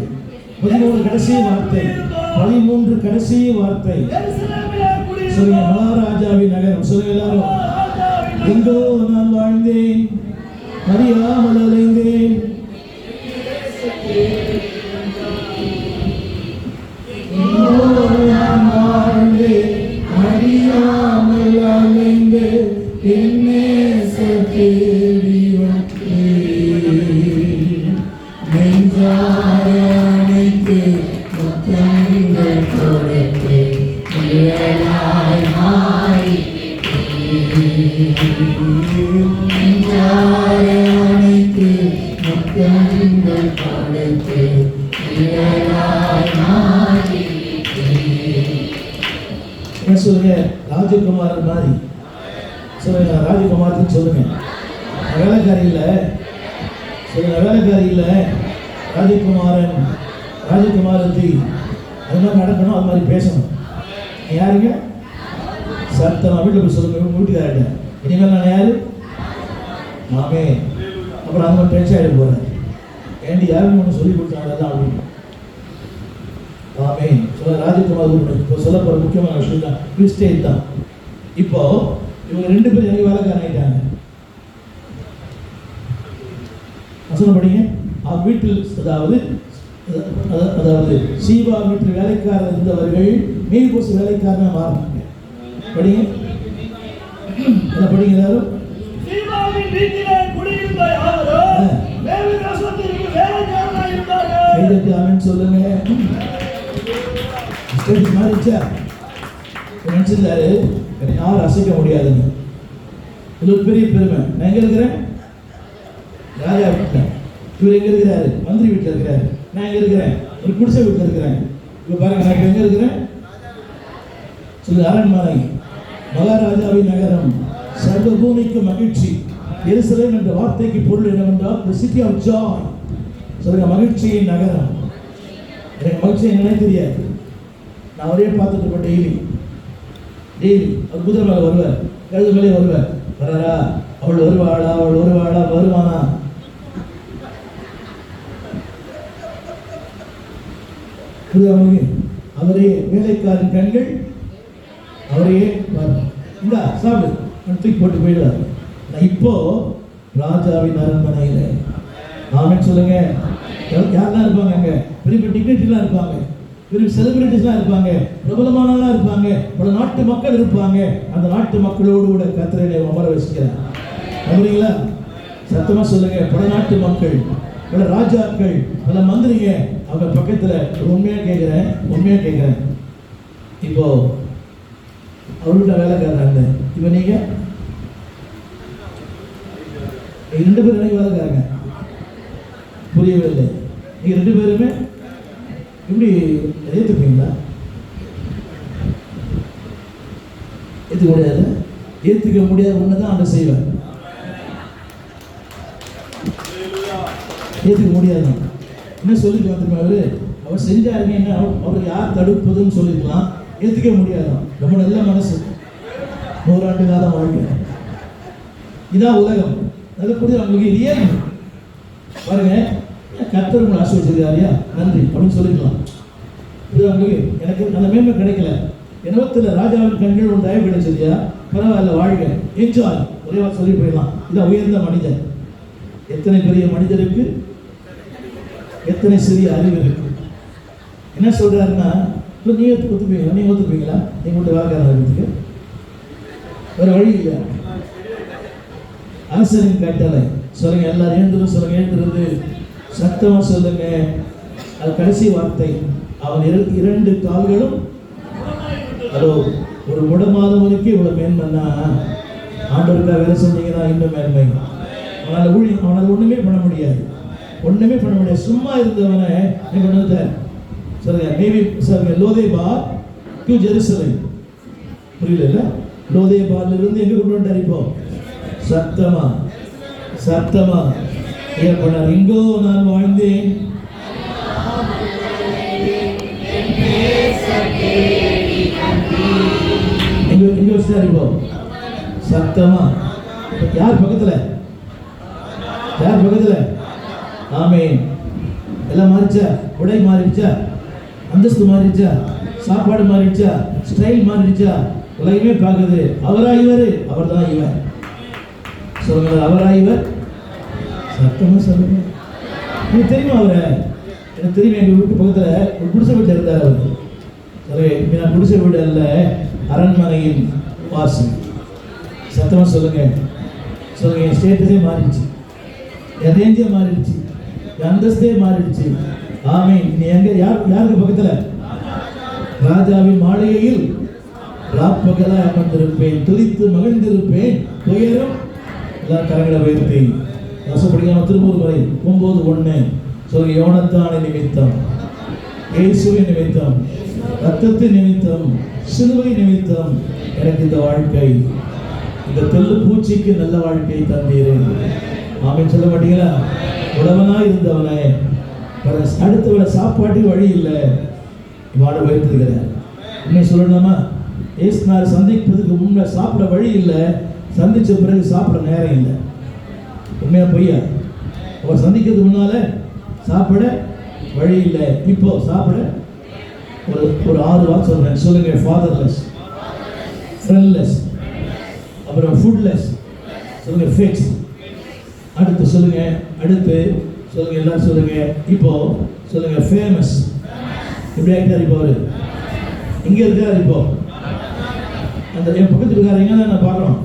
13 கடைசி வார்த்தை, 13 கடைசி வார்த்தை. சொல்லுங்க, மகாராஜாவின் நகரம். சொல்லுங்க எல்லாரும். எங்கோ நான் வாழ்ந்தேன், அறியாமல் அலைந்தேன். அறியாமல் அலைந்தேன், என்னே தேடி நெஞ்சார அணைத்து முத்தங்கள் கொடுத்து நிழலாய் மாறி, நெஞ்சார அணைத்து முத்தங்கள் கொடுத்து நிழலாய் மாறி. என்ன சொல்லுங்க? ராஜகுமாரன் மாதிரி சொல்லுங்க. ராஜகுமாரன் சொல்லுங்க. வேலைக்காரி இல்லை சொல்லுங்க, வேலைக்காரி இல்லை, ராஜகுமாரன், ராஜகுமாரத்தி. அது மாதிரி நடக்கணும், அது மாதிரி பேசணும். யாருங்க? சத்தமா வீட்டில் போய் சொல்லுங்க, வீட்டுக்காரங்க. இனிமேல் நான் யாரு? ஆமே. அப்புறம் அந்த மாதிரி டென்ஷன் ஆகிட போகிறேன். ஏண்டி யாருன்னு ஒன்று சொல்லி கொடுத்தாங்க தான் அப்படின்னு. ஆமே. சொல்ல ராஜகுமார் இப்போ சொல்ல போகிற முக்கியமான விஷயம் தான் கிறிஸ்டேன் தான். இப்போ இவங்க 2 பேரும் எனக்கு வேலைக்காரன் ஆகிட்டாங்க. வசனம் படிங்க. வீட்டில் அதாவது சீபா வீட்டில் வேலைக்காரர் இருந்தவர்கள் மேல்போஸ் வேலைக்காரனா மாறினாங்க. படிங்க, என்ன படிங்க எல்லாரும். சீபாவின் வீட்டிலே குடியிருந்த யாவரோ தேவதாசத்திற்கு வேலைக்காரனாக இருந்தார்கள். கைதட்டி ஆமென் சொல்லுங்க. மாறிச்சா? நினைச்சிருந்தாரு யாரும் அசைக்க முடியாதுன்னு. இது ஒரு பெரிய பெருமை. நான் எங்க இருக்கிறேன்? ராஜா வீட்டில். இவர் எங்க இருக்கிறாரு? மந்திரி வீட்டில் இருக்கிறாரு. நான் எங்க இருக்கிறேன்? ஒரு குடிசை வீட்டில் இருக்கிறேன். இப்போ பாருங்க, நான் எங்க இருக்கிறேன்? சொல்லு, அரண்மனை, மகாராஜாவின் நகரம், சர்வ பூமிக்கு மகிழ்ச்சி. எருசலேம் என்ற வார்த்தைக்கு பொருள் என்னவென்றால் the city of joy. சொல்லுங்க, மகிழ்ச்சியின் நகரம். எனக்கு மகிழ்ச்சி என்னன்னே தெரியாது. நான் அவரே பார்த்துட்டு இருப்பேன். டெய்லி அவர் குதிரை மேலே வருவார், கழுது மேலே வருவார். வராரா? அவள் வருவாளா? அவள் வருவாளா? வருவானா? அவரே வேலைக்காரன் கண்கள் அவரையே இந்த சாப்பிடு தூக்கி போட்டு போயிடுவார். நான் இப்போ ராஜாவின் அரண்மனையில். ஆமென் சொல்லுங்க. யாரெல்லாம் இருப்பாங்க அங்கே? பெரிய பெரிய டிக்னிட்டிலாம் இருப்பாங்க, பெரிய செலிபிரிட்டிஸ்லாம் இருப்பாங்க, பிரபலமானலாம் இருப்பாங்க, பல நாட்டு மக்கள் இருப்பாங்க. அந்த நாட்டு மக்களோடு கூட கர்த்தரை அமர வச்சுக்கிறார். நம்புறீங்களா? சத்தமா சொல்லுங்க. பல நாட்டு மக்கள், பல ராஜாக்கள், பல மந்திரிங்க அவங்க பக்கத்தில். உண்மையாக கேட்குறேன். இப்போ அவர்கிட்ட வேலைக்காரங்க. இப்போ நீங்கள் 2 பேரும் எனக்கு வேலைக்காரங்க. புரியவே இல்லை. நீங்கள் 2 பேருமே எப்படி ஏற்றுப்பீங்களா? ஏற்றுக்க முடியாது. ஏற்றுக்க முடியாது. ஒன்று தான் அதை செய்வேன். ஏற்றுக்க முடியாது. என்ன சொல்லிக்கலாம் தெரியுமா? அவர் செஞ்சாருங்க, என்ன அவர் யார் தடுப்பதுன்னு சொல்லிக்கலாம். ஏற்றுக்க முடியாது. ரொம்ப நல்ல மனசு, 100 ஆண்டு காலம் வாழ்க்கை. இதான் உலகம். அதை புரிஞ்சு அவங்களுக்கு ரியல் பாருங்க. கர்த்தர் உங்களை ஆசீர்வதிச்சிருக்காரியா, நன்றி அப்படின்னு சொல்லிக்கலாம். இது அவங்களுக்கு எனக்கு அந்த மேன்மை கிடைக்கல. எனவத்தில் ராஜாவின் கண்கள் ஒரு தயவு கிடைச்சதியா, பரவாயில்ல, வாழ்க, என்ஜாய், ஒரே வாரம் சொல்லி போயிடலாம். இதான் உயர்ந்த மனிதன். எத்தனை பெரிய மனிதருக்கு எத்தனை சிறிய அறிவு இருக்கு. என்ன சொல்றாருன்னா, நீங்க ஒத்துப்பீங்களா? நீங்க ஒத்துப்பீங்களா? நீங்க மட்டும் வேலைக்காரத்துக்கு வேற வழி இல்லை. அரசரின் கட்டளை. சொல்லுங்க எல்லாரும் எழுந்துரும். சொல்லுங்க, எழுந்திருந்து சத்தமா சொல்லுங்க. அது கடைசி வார்த்தை. அவன் 2 கால்களும் அதோ ஒரு முடமாதவனுக்கு இவ்வளவு மேன்மைன்னா, ஆண்டவருக்காக வேலை செஞ்சீங்கன்னா இன்னும் மேன்மை. அவனால் ஒண்ணுமே பண்ண முடியாது. ஒண்ணுமே பண்ண முடியாது. சும்மா இருந்தவனை என்ன பண்ணுது சொல்லுங்க, மேபி சொல்லுங்க, லோதேபார் டு ஜெருசலேம். புரியல? லோதேபார்ல இருந்து எங்க கொண்டு வந்துட்டார் இப்போ? சத்தமா சத்தமா ஏன் பண்ணார்? இங்கோ நான் வாழ்ந்தேன், இங்க வச்சுட்டார் இப்போ சத்தமா. யார் பக்கத்துல? யார் பக்கத்துல? ஆமென். எல்லாம் மாறிச்சா? உடை மாறிடுச்சா? அந்தஸ்து மாறிடுச்சா? சாப்பாடு மாறிடுச்சா? ஸ்டைல் மாறிடுச்சா? உலகமே பார்க்குது. அவரா இவர்? அவர் தான் இவர். சொல்லுங்க, அவரா இவர்? சத்தமா சொல்லுங்க. எனக்கு தெரியுமா அவரை? எனக்கு தெரியும். எங்கள் வீட்டு பக்கத்தில் ஒரு குடிசை வீட்டில் இருந்தார் அவர். சரி, நான் குடிசை வீடு அல்ல, அரண்மனையின் வாசி. சத்தமா சொல்லுங்க. சொல்லுங்க, என் ஸ்டேட்டஸே மாறிடுச்சு, என் ரேஞ்சே மாறிடுச்சு, என் அந்தஸ்தே மாறிடுச்சு. ஆமென். நீ எங்க யாருக்கு பக்கத்துல? ராஜாவின் மாளிகையில் ராப்பகலா அமர்ந்திருப்பேன், துதித்து மகிழ்ந்திருப்பேன், துயரம் எல்லாம் கரங்களை உயர்த்தி வசப்படியான திருமூர் வரை 9:1 சொல்லுங்க. யோனத்தானை நிமித்தம், இயேசுவின் நிமித்தம், ரத்தத்தின் நிமித்தம், சிலுவை நிமித்தம் எனக்கு இந்த வாழ்க்கை, இந்த தெல்லு பூச்சிக்கு நல்ல வாழ்க்கை தந்தீரேன். ஆமென் சொல்ல மாட்டீங்களா? உழவனா இருந்தவனே அடுத்த வேலை சாப்பாட்டுக்கு வழி இல்லை, வாழ உயர்த்துகிறார். இன்னும் சொல்லணுமா? ஏசுனார் சந்திப்பதுக்கு முன்னே சாப்பிட வழி இல்லை, சந்திச்ச பிறகு சாப்பிட நேரம் இல்லை. உண்மையா பொய்யா? அவர் சந்திக்கிறதுக்கு முன்னால சாப்பிட வழி இல்லை, இப்போ சாப்பிட ஒரு 6 வாரம் சொல்றேன். சொல்லுங்க, ஃபாதர்லெஸ், ஃப்ரெண்ட்லெஸ், அப்புறம் ஃபுட்லெஸ், சொல்லுங்க ஃபிக்ஸ். அடுத்து சொல்லுங்க, அடுத்து சொல்லுங்க, எல்லாம் சொல்லுங்க. இப்போ சொல்லுங்க ஃபேமஸ். இப்படி ஆகிட்டார் இப்போ அவரு. இங்க இருக்கார் இப்போ. அந்த என் பக்கத்தில் இருக்காரு. எங்க தான் நான் பார்க்கணும்?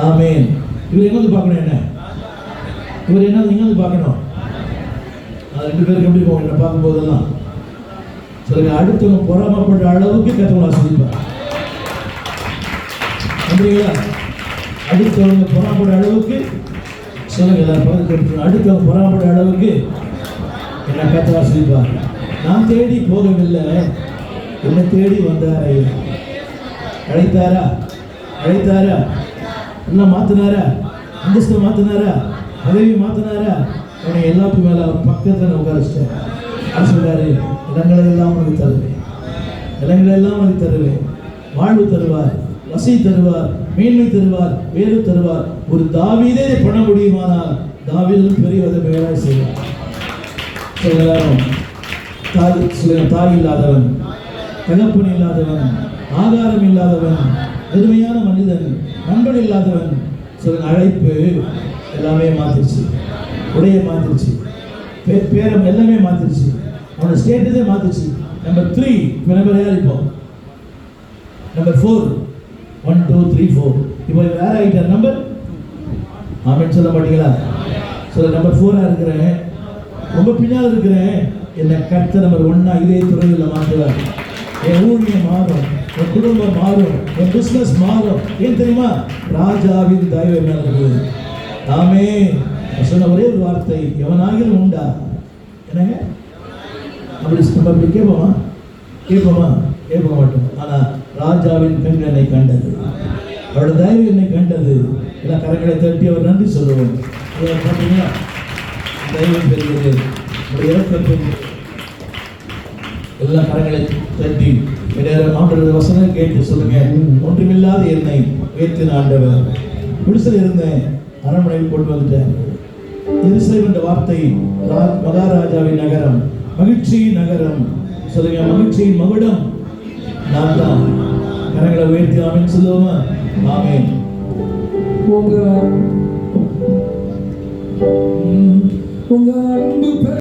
ஆமென். இவர் எங்க வந்து பார்க்கணும்? என்ன இவர் என்ன எங்க வந்து பார்க்கணும்? அது 2 பேருக்கு எப்படி போகும் என்ன பார்க்கும் போதெல்லாம்? சொல்லுங்க, அடுத்தவங்க பொறாமப்படுற அளவுக்கு கத்தவங்க ஆசிரிப்பார். அப்படிங்களா? அடுத்தவங்க பொறாமப்படுற அளவுக்கு சொல்லுங்க, அடுத்தவங்க பொறாமப்படுற அளவுக்கு என்ன கத்த ஆசிரிப்பார். நான் தேடி போகவில்லை, என்னை தேடி வந்தார். அழைத்தாரா? அழைத்தாரா? எல்லாம் மாத்தினாரா? அந்தஸ்தை மாத்தினாரா? பதவி மாத்தினாரா? அவனை எல்லாத்துக்கும் மேல பக்கத்தில் உட்கார வச்சிட்டார். அது சொல்றாரு, இடங்களை எல்லாம் உனக்கு தருவேன், இடங்களை எல்லாம் உனக்கு தருவேன், வாழ்வு தருவார், வசதி தருவார், மேன்மை தருவார், வேறு தருவார். ஒரு தாவீதே பண்ண முடியுமானால் தாவீதும் பெரிய வேலை செய்வார். சொல்லலாம், தாய் இல்லாதவன், தகப்பன் இல்லாதவன், ஆகாரம் இல்லாதவன், பெருமையான மனிதன், நண்பன் இல்லாதவன். சொல்லுங்க, அழைப்பு எல்லாமே மாத்திருச்சு, உடைய மாத்திருச்சு, பேரம் எல்லாமே மாத்திருச்சு, அவனோட ஸ்டேட்டஸே மாத்திருச்சு. நம்பர் 3 யார் இப்போ? நம்பர் 4 1 2 3 4 இப்போ வேற ஆகிட்டார். நம்பர் ஆமென் சொல்ல மாட்டீங்களா? சொல்ல, நம்பர் 4 இருக்கிறேன், ரொம்ப பின்னால் இருக்கிறேன். என்னை கர்த்தர் நம்பர் 1 இதே துறையில் மாற்றுவார். என் ஊழியம் மாறும், என் குடும்பம் மாறும், என் பிசினஸ் மாறும். ஏன் தெரியுமா? ராஜாவின் தயவு மேல இருக்குது. ஆமென். சொன்ன ஒரே ஒரு வார்த்தை, எவனாகிலும் உண்டா? என்னங்க அப்படி நம்ம அப்படி கேட்போமா? கேட்போமா? கேட்க மாட்டோம். ஆனா ராஜாவின் கண் என்னை கண்டது, அவரோட தயவு என்னை கண்டது. எல்லாம் கரங்களை தட்டி அவர் நன்றி சொல்லுவோம். பார்த்தீங்களா? தயவு பெறுகிறது, இறக்கம். எல்லா கரங்களை தட்டி ஆண்டவர் வசனம் கேட்டு சொல்லுங்க. ஒன்றுமில்லாத என்னை உயர்த்தின ஆண்டவர். குடிசையில் இருந்தேன், அரண்மனையில் கொண்டு வந்துட்டேன். எருசலேம் என்ற வார்த்தை மகாராஜாவின் நகரம், மகிழ்ச்சியின் நகரம். சொல்லுங்க, மகிழ்ச்சியின் மகுடம் நான் தான். கரங்களை உயர்த்தி ஆமென் சொல்லுவோமா? ஆமென். உங்க அன்பு